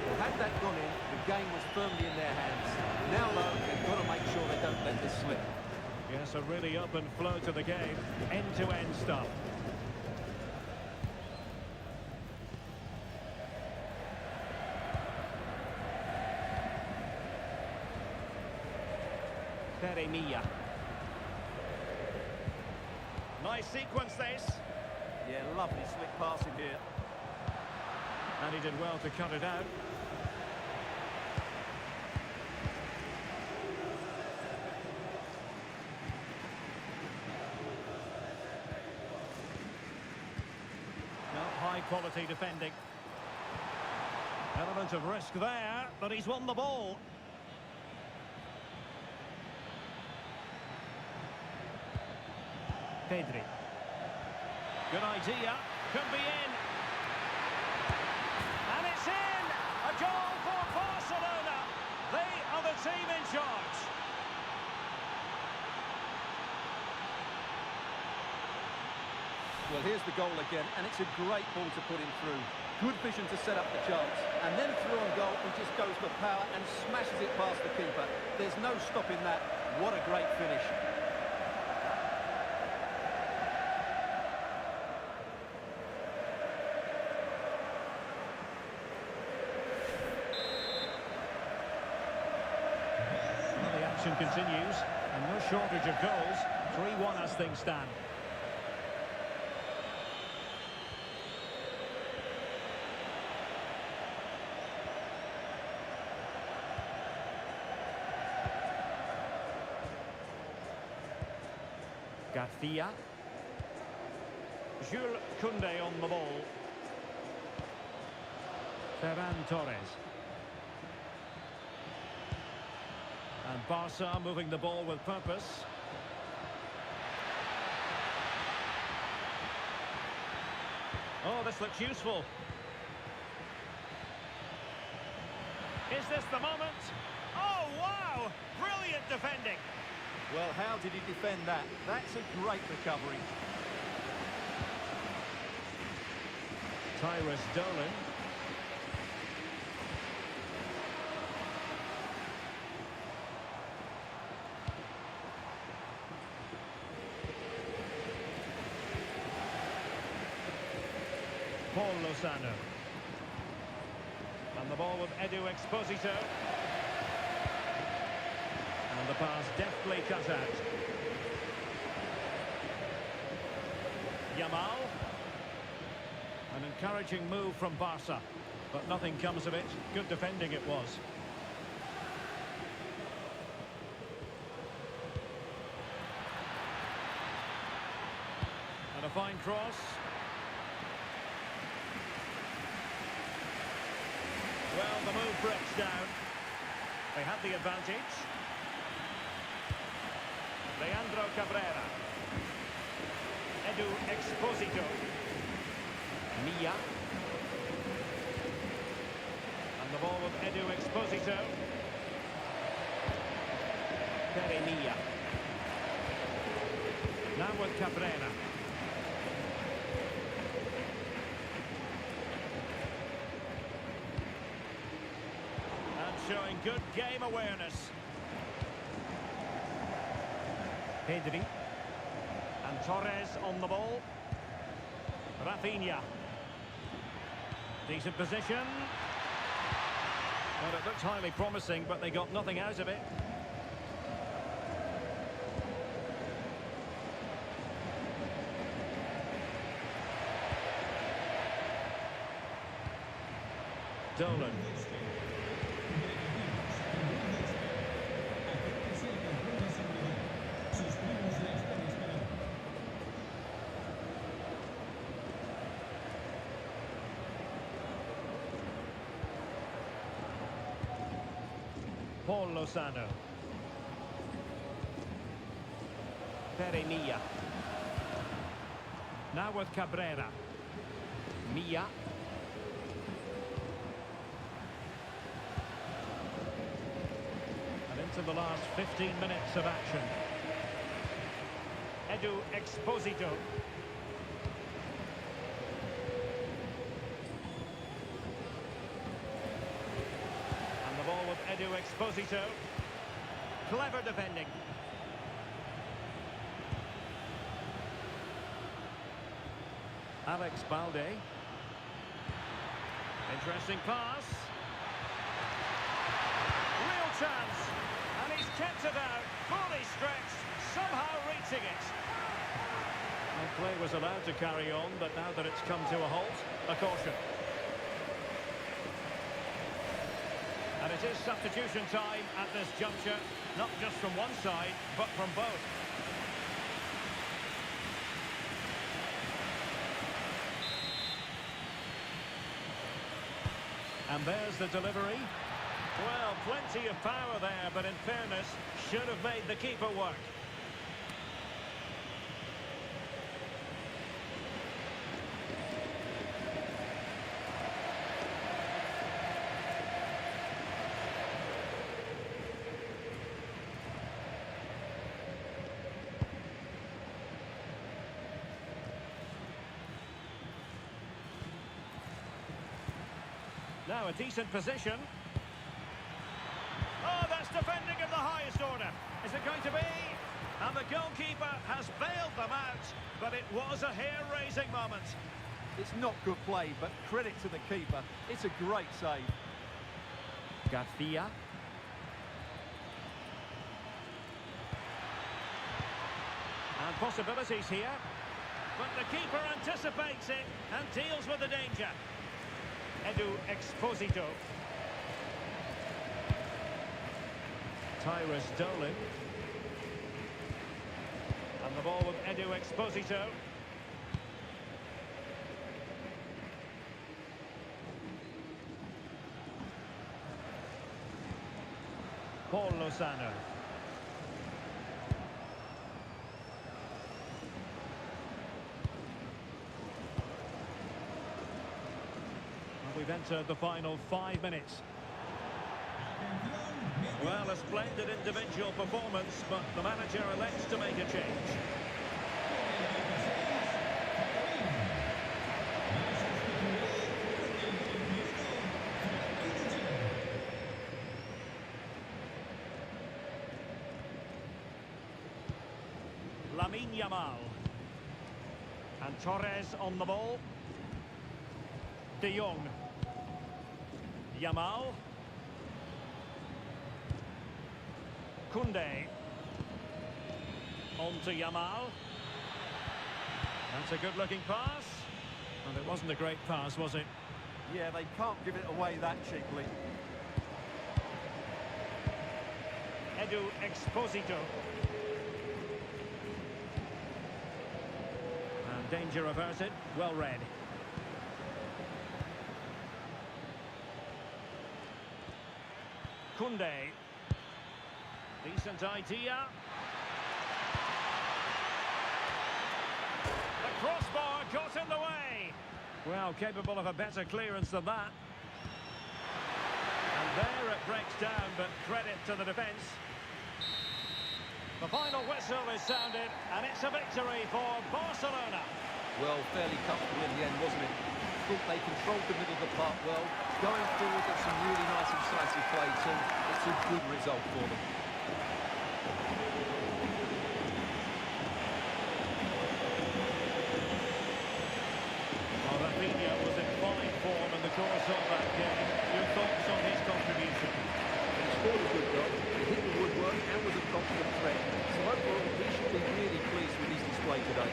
Well, had that gone in, the game was firmly in their hands. Now, though, they've got to make sure they don't let this slip. Yes, a really open flow to the game. End-to-end stuff. Pere Milla. Nice sequence this. Yeah, lovely slick passing here. And he did well to cut it out. Well, high quality defending. Element of risk there, but he's won the ball. Pedri. Good idea. Could be in. And it's in! A goal for Barcelona. They are the team in charge. Well, here's the goal again, and it's a great ball to put him through. Good vision to set up the chance. And then through on goal, he just goes for power and smashes it past the keeper. There's no stopping that. What a great finish. Well, the action continues, and no shortage of goals. 3-1 as things stand. Garcia. Jules Koundé on the ball. Ferran Torres. And Barca moving the ball with purpose. Oh, this looks useful. Is this the moment? Oh, wow! Brilliant defending. Well, how did he defend that? That's a great recovery. Tyrus Dolan. Paul Lozano. And the ball with Edu Exposito. And the pass deftly cut out. Yamal. An encouraging move from Barca, but nothing comes of it. Good defending it was. And a fine cross. Well, the move breaks down. They had the advantage. Leandro Cabrera. Edu Exposito. Mia. And the ball with Edu Exposito. Mia. Now with Cabrera. And showing good game awareness. Pedri. And Torres on the ball. Rafinha. Decent position. Well, it looked highly promising, but they got nothing out of it. Dolan. Paul Lozano. Mia. Now with Cabrera. Mia. And into the last 15 minutes of action. Edu Exposito. Ball with Edu Exposito. Clever defending. Alex Balde. Interesting pass. Real chance. And he's kept it out. Fully stretched. Somehow reaching it. Well, play was allowed to carry on, but now that it's come to a halt, a caution. And it is substitution time at this juncture, not just from one side, but from both. And there's the delivery. Well, plenty of power there, but in fairness, should have made the keeper work. Now a decent position. Oh, that's defending of the highest order. Is it going to be? And the goalkeeper has bailed them out, but it was a hair-raising moment. It's not good play, but credit to the keeper. It's a great save. Garcia. And possibilities here. But the keeper anticipates it and deals with the danger. Edu Exposito. Tyrus Dolan. And the ball with Edu Exposito. Paul Lozano. We've entered the final 5 minutes. Well, a splendid individual performance, but the manager elects to make a change. Lamine Yamal. And Torres on the ball. De Jong. Yamal. Koundé. On to Yamal. That's a good-looking pass. And it wasn't a great pass, was it? Yeah, they can't give it away that cheaply. Edu Exposito. And danger averted. Well read. Koundé. Decent idea. The crossbar got in the way. Well, capable of a better clearance than that. And there it breaks down, but credit to the defence. The final whistle is sounded, and it's a victory for Barcelona. Well, fairly comfortable in the end, wasn't it? Thought they controlled the middle of the park well. Going forward, got some really nice incisive play too. It's a good result for them. Well, Rafinha was in fine form in the course of that game. Your thoughts on his contribution? He scored a good goal, he hit the woodwork and was a confident threat. So overall, he should be really pleased with his display today.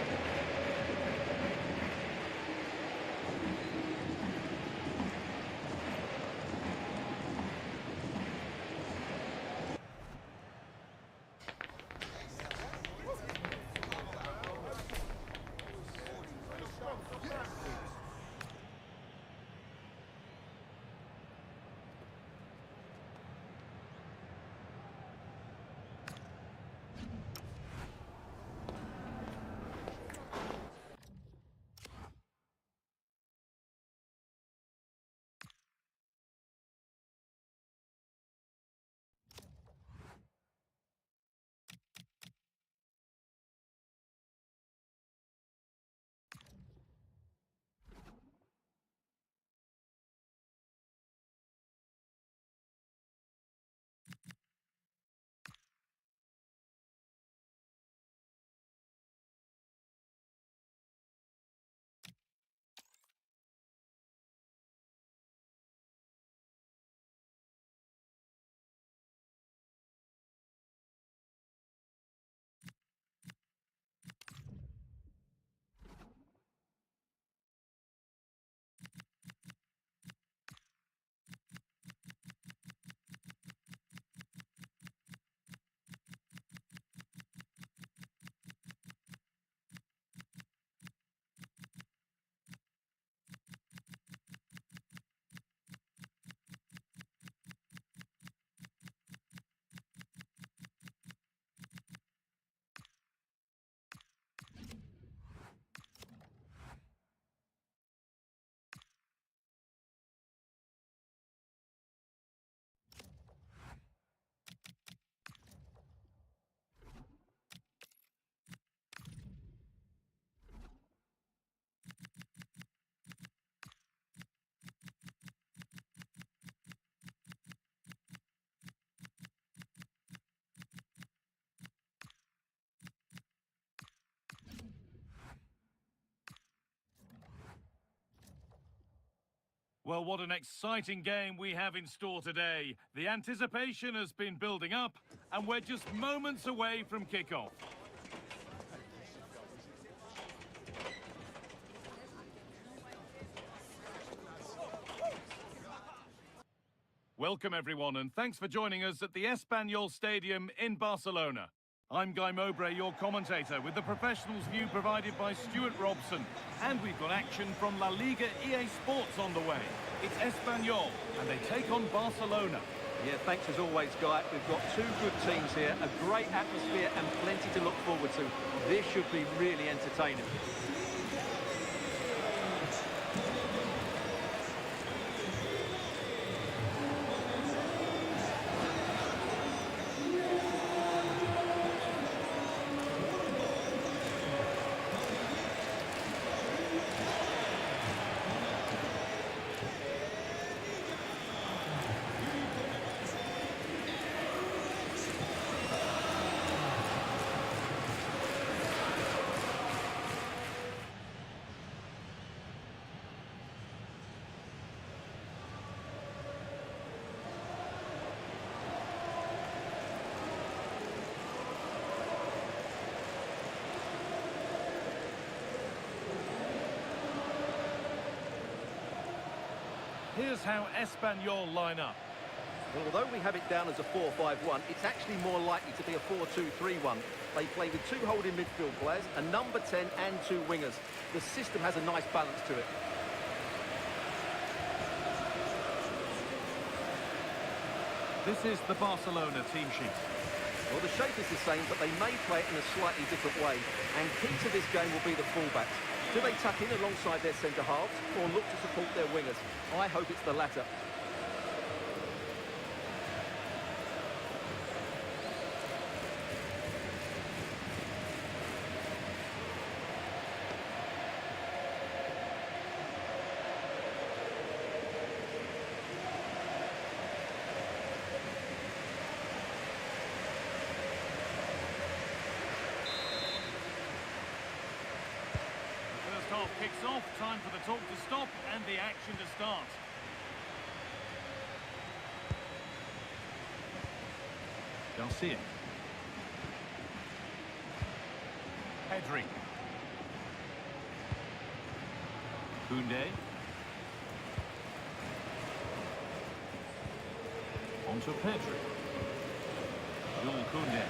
Well, what an exciting game we have in store today. The anticipation has been building up, and we're just moments away from kickoff. Welcome, everyone, and thanks for joining us at the Espanyol Stadium in Barcelona. I'm Guy Mowbray, your commentator, with the professionals' view provided by Stuart Robson. And we've got action from La Liga EA Sports on the way. It's Espanyol, and they take on Barcelona. Yeah, thanks as always, Guy. We've got two good teams here, a great atmosphere and plenty to look forward to. This should be really entertaining. Here's how Espanyol line up. Well, although we have it down as a 4-5-1, it's actually more likely to be a 4-2-3-1. They play with two holding midfield players, a number 10 and two wingers. The system has a nice balance to it. This is the Barcelona team sheet. Well, the shape is the same, but they may play it in a slightly different way. And key to this game will be the fullbacks. Do they tuck in alongside their centre-halves or look to support their wingers? I hope it's the latter. Half kicks off, time for the talk to stop and the action to start. Garcia. Pedri. Koundé. Onto Pedri. Jules Koundé.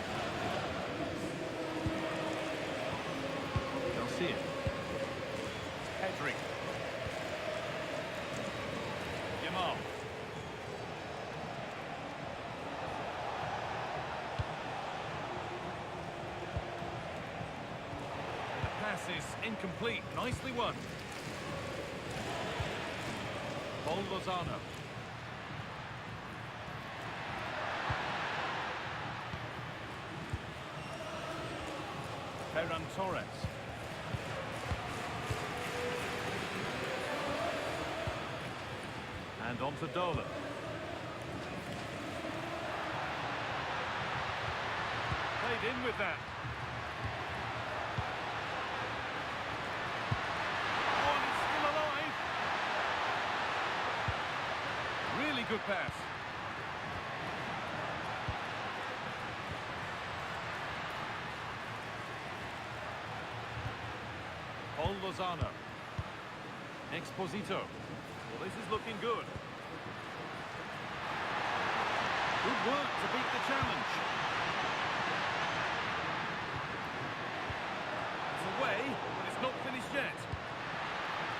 Garcia. Pedri. Yamal. The pass is incomplete. Nicely won. Paul Lozano. Ferran Torres. And on to Dolan. Played in with that. Oh, and it's still alive. Really good pass. Paul Lozano. Exposito. Well, this is looking good. Good work to beat the challenge. It's away, but it's not finished yet.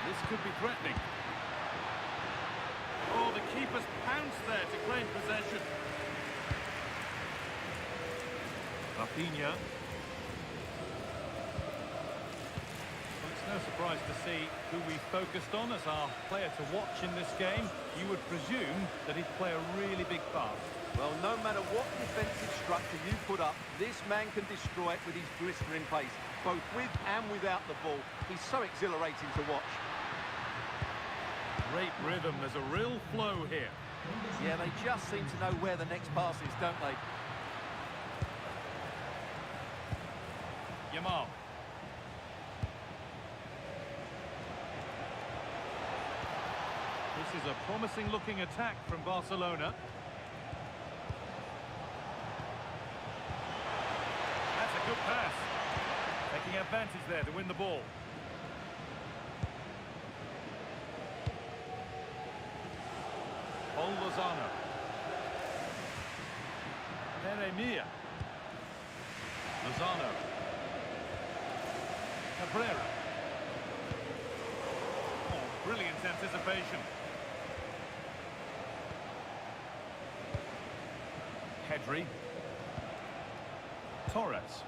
This could be threatening. Oh, the keeper's pounced there to claim possession. Rafinha. No surprise to see who we focused on as our player to watch in this game. You would presume that he'd play a really big part. Well, no matter what defensive structure you put up, this man can destroy it with his blistering pace, both with and without the ball. He's so exhilarating to watch. Great rhythm. There's a real flow here. Yeah, they just seem to know where the next pass is, don't they? This is a promising-looking attack from Barcelona. That's a good pass. Taking advantage there to win the ball. Lozano. Jeremia. Lozano. Cabrera. Oh, brilliant anticipation. Pedri. Torres.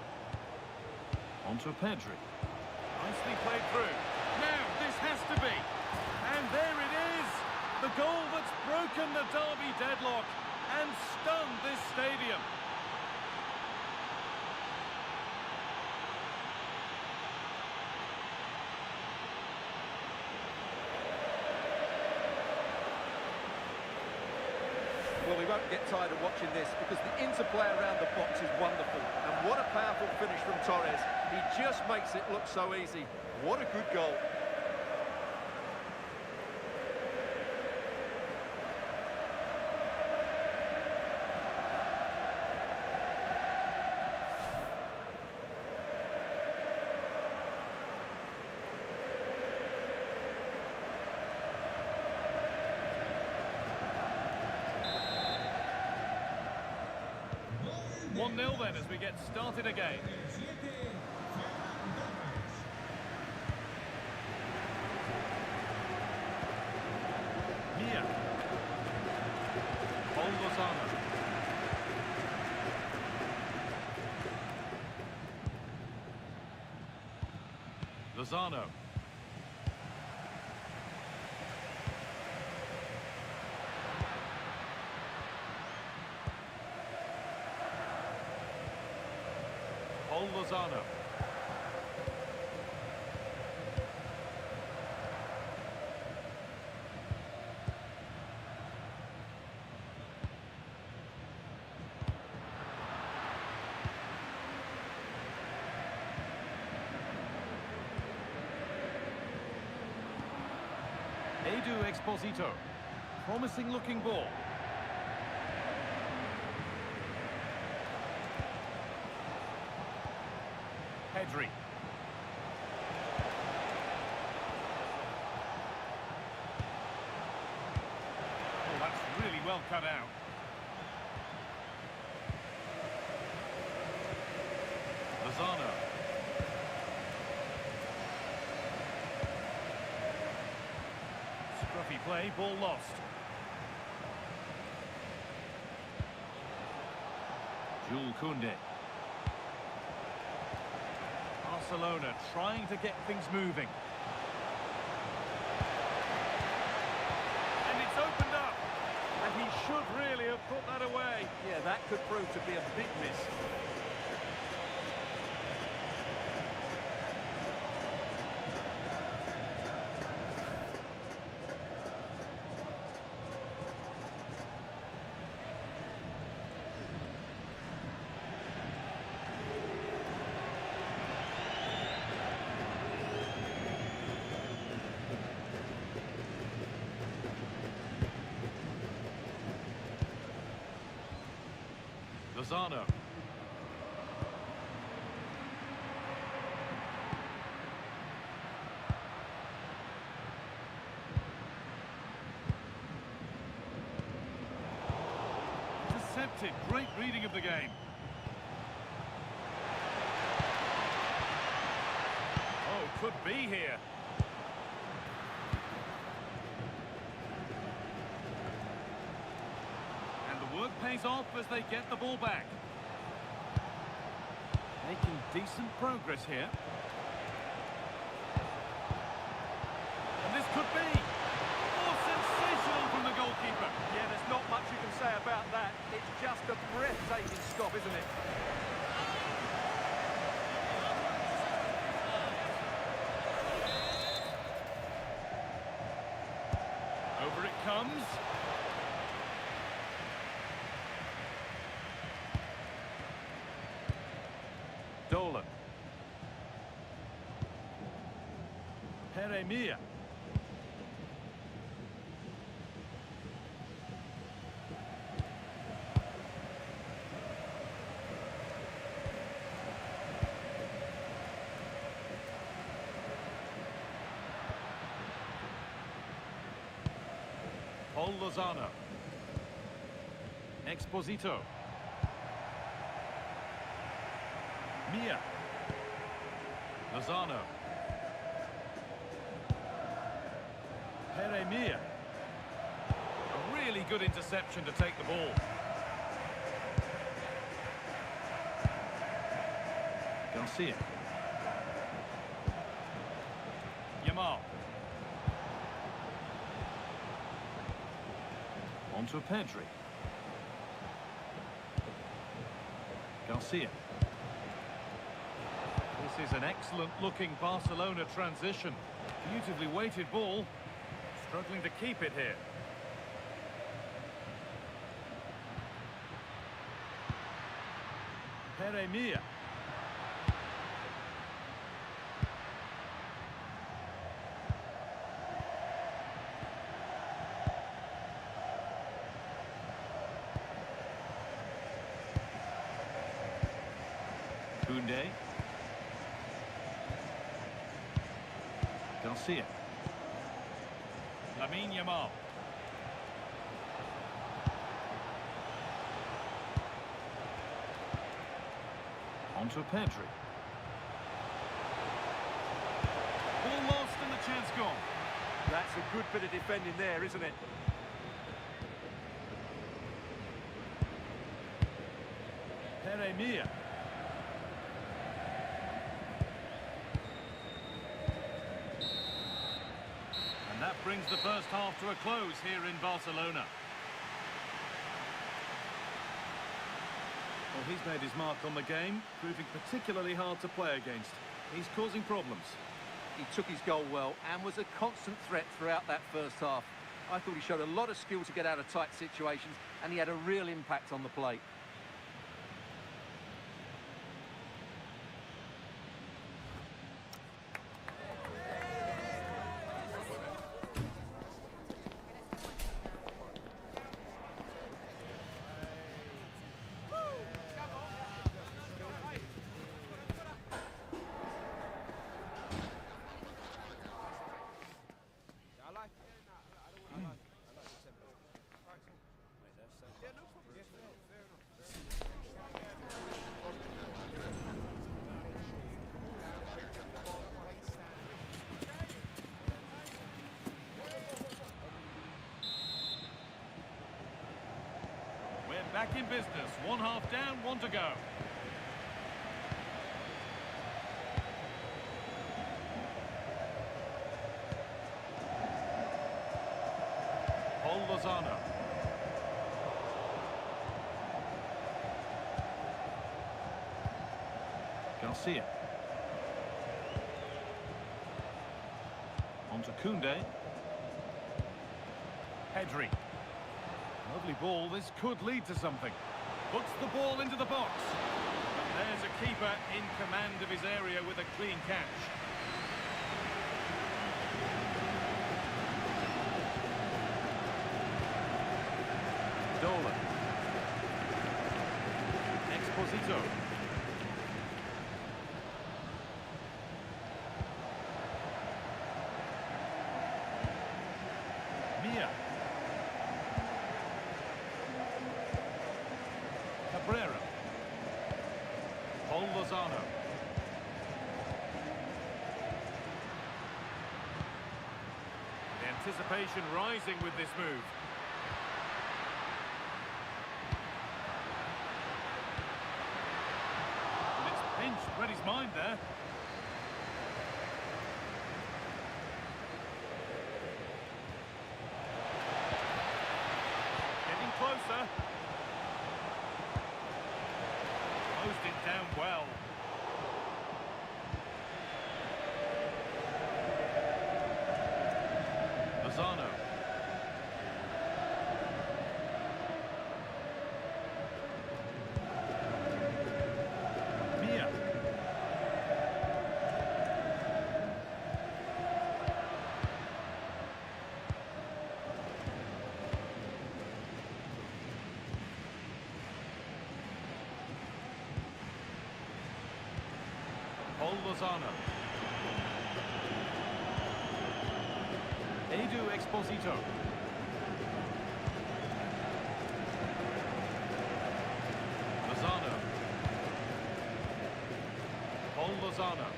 Onto Pedri. Nicely played through. Now, this has to be. And there it is. The goal that's broken the derby deadlock and stunned this stadium. Well, we won't get tired of watching this because the interplay around the box is wonderful. And what a powerful finish from Torres. He just makes it look so easy. What a good goal. Nil then as we get started again. Mia. Lozano. Lozano. Lozano. Edu Exposito. Promising looking ball. Pedri. Oh, that's really well cut out. Lozano. Scruffy play, ball lost. Jules Koundé. Barcelona trying to get things moving. And it's opened up. And he should really have put that away. Yeah, that could prove to be a big miss. Lozano. Intercepted. Great reading of the game. Oh, could be here. Work pays off as they get the ball back. Making decent progress here. And this could be. Oh, sensational from the goalkeeper. Yeah, there's not much you can say about that. It's just a breathtaking stop, isn't it? Over it comes. Dolan. Jeremia. Paul Lozano. Exposito. Mia. Lozano. Pere Mia. A really good interception to take the ball. Garcia. Yamal. On to Pedri. Garcia. This is an excellent-looking Barcelona transition. Beautifully weighted ball. Struggling to keep it here. Pere Mia. Koundé. Garcia. Lamine Yamal. On to Pedri. Ball lost and the chance gone. That's a good bit of defending there, isn't it? Pere Mia. And that brings the first half to a close here in Barcelona. Well, he's made his mark on the game, proving particularly hard to play against. He's causing problems. He took his goal well and was a constant threat throughout that first half. I thought he showed a lot of skill to get out of tight situations, and he had a real impact on the plate. Back in business, one half down, one to go. Paul Lozano. Garcia. On to Koundé. Pedri. Lovely ball, this could lead to something. Puts the ball into the box. And there's a keeper in command of his area with a clean catch. Dolan. Exposito. Mia. Cabrera. Paul Lozano. The anticipation rising with this move. And it's pinched, read his mind there. Getting closer. Closed it down well. Lozano. Mia. Paul Lozano. Edu Exposito. Paul Lozano.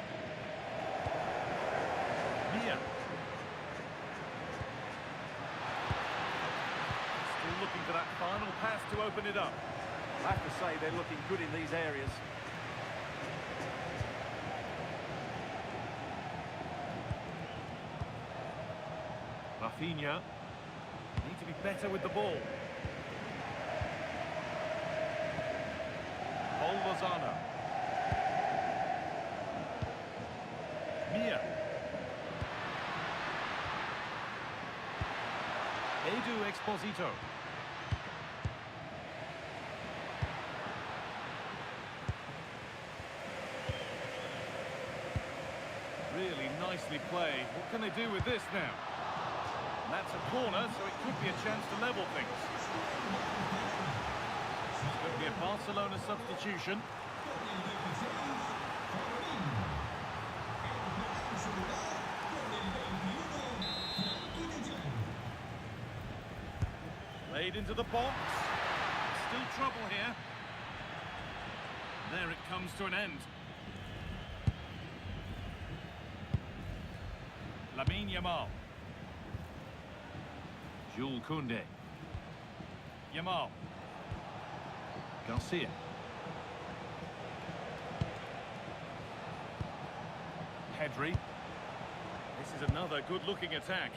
Mia. Still looking for that final pass to open it up. I have to say they're looking good in these areas. Rafinha. Need to be better with the ball. Paul Lozano. Mia. Edu Exposito. Really nicely played. What can they do with this now? And that's a corner, so it could be a chance to level things. It's going to be a Barcelona substitution. Played into the box. Still trouble here. There it comes to an end. Lamine Yamal. Jules Koundé. Yamal. Garcia. Pedri. This is another good-looking attack.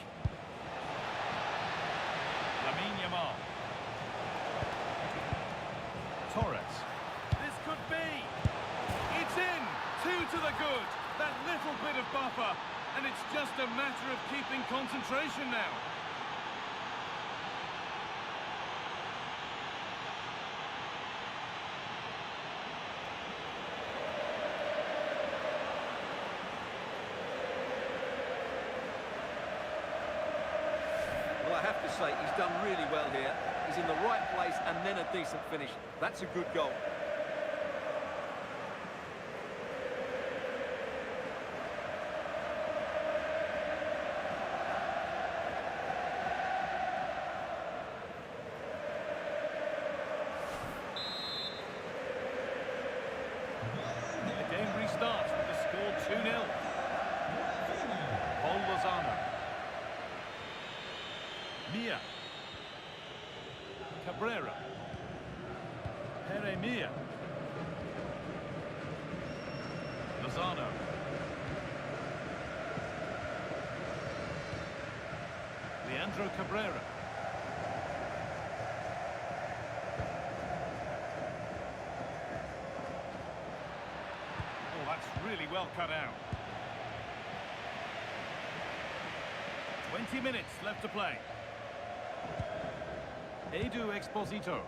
Lamine Yamal. Torres. This could be. It's in. 2 to the good. That little bit of buffer. And it's just a matter of keeping concentration now. Well, I have to say, he's done really well here. He's in the right place and then a decent finish. That's a good goal. The game restarts with the score 2-0. Paul Lozano. Mia. Cabrera. Pere Mia. Lozano. Leandro Cabrera. Oh, that's really well cut out. 20 minutes left to play. Edu Exposito.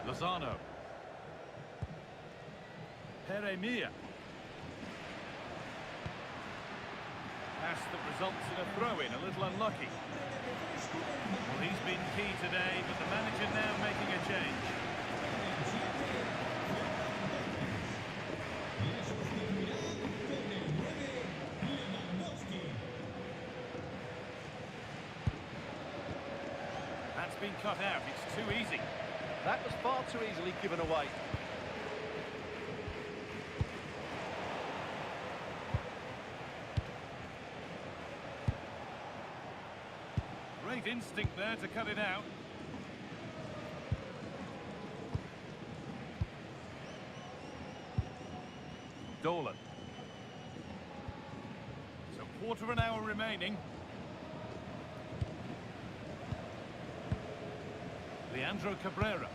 Lozano. Pere Mia. Pass that results in a throw-in, a little unlucky. Well, he's been key today, but the manager now making a change. That's been cut out. It's too easy. That was far too easily given away. Great instinct there to cut it out. Dolan. So quarter of an hour remaining. Leandro Cabrera.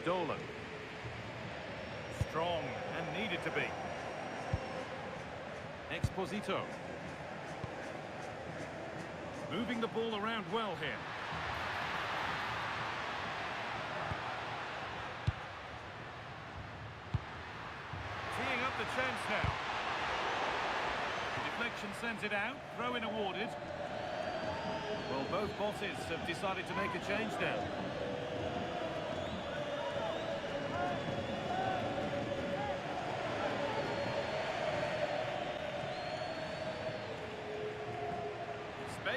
Dolan. Strong and needed to be. Exposito. Moving the ball around well here. Teeing up the chance now. The deflection sends it out. Throw-in awarded. Well, both bosses have decided to make a change now.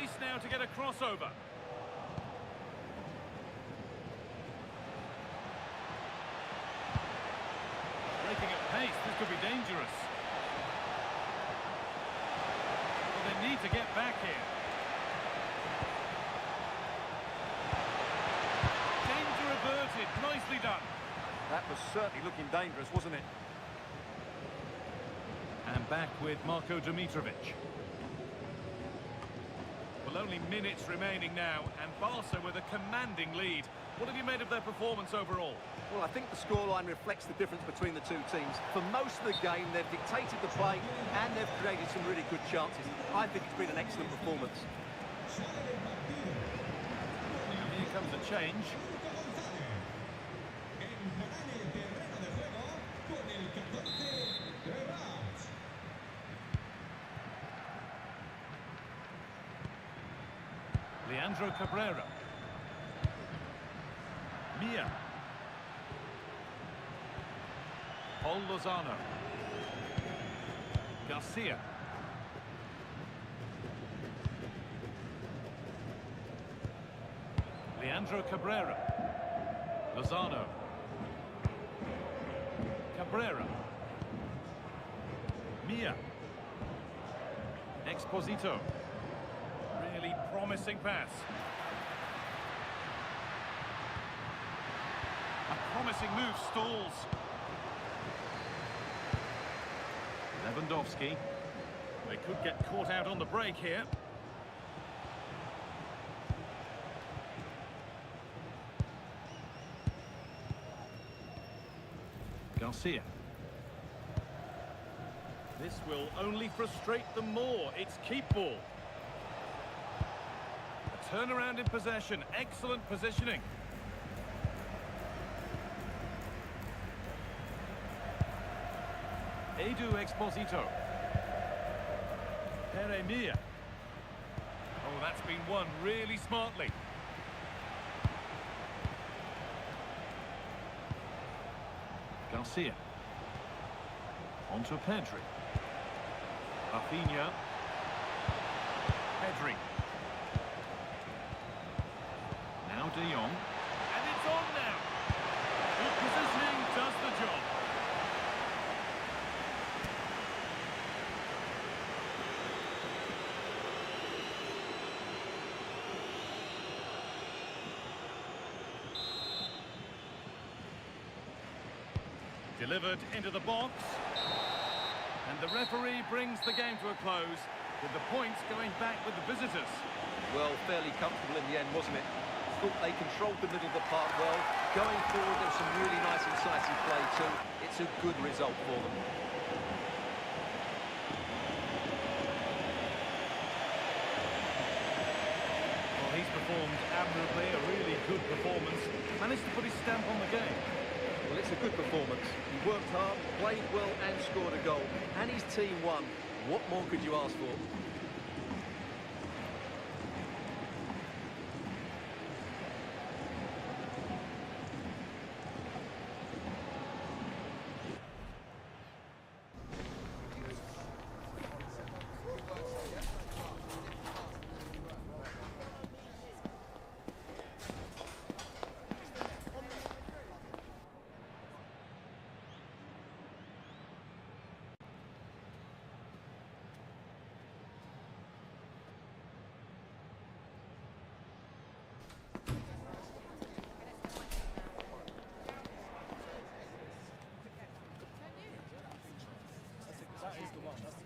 Space now to get a crossover. Breaking at pace, this could be dangerous. Well, they need to get back here. Danger averted, nicely done. That was certainly looking dangerous, wasn't it? And back with Marko Dimitrovic. Well, only minutes remaining now, and Barca with a commanding lead. What have you made of their performance overall? Well, I think the scoreline reflects the difference between the two teams. For most of the game, they've dictated the play and they've created some really good chances. I think it's been an excellent performance. And here comes a change. Leandro Cabrera. Mia. Paul Lozano. Garcia. Leandro Cabrera. Lozano. Cabrera. Mia. Exposito. Really promising pass. A promising move stalls. Lewandowski. They could get caught out on the break here. Garcia. This will only frustrate them more. It's keep ball. A turnaround in possession. Excellent positioning. Edu Exposito. Mia. Oh, that's been won really smartly. Garcia. On to Pedri. Rafinha. Pedri. Now De Jong. And it's on now. Good positioning does the job. Delivered into the box. And the referee brings the game to a close, with the points going back with the visitors. Well, fairly comfortable in the end, wasn't it? Thought they controlled the middle of the park well. Going forward, there's some really nice incisive play too. It's a good result for them. Well, he's performed admirably, a really good performance. Managed to put his stamp on the game. Well, it's a good performance. He worked hard, played well and scored a goal. And his team won. What more could you ask for? That is the one.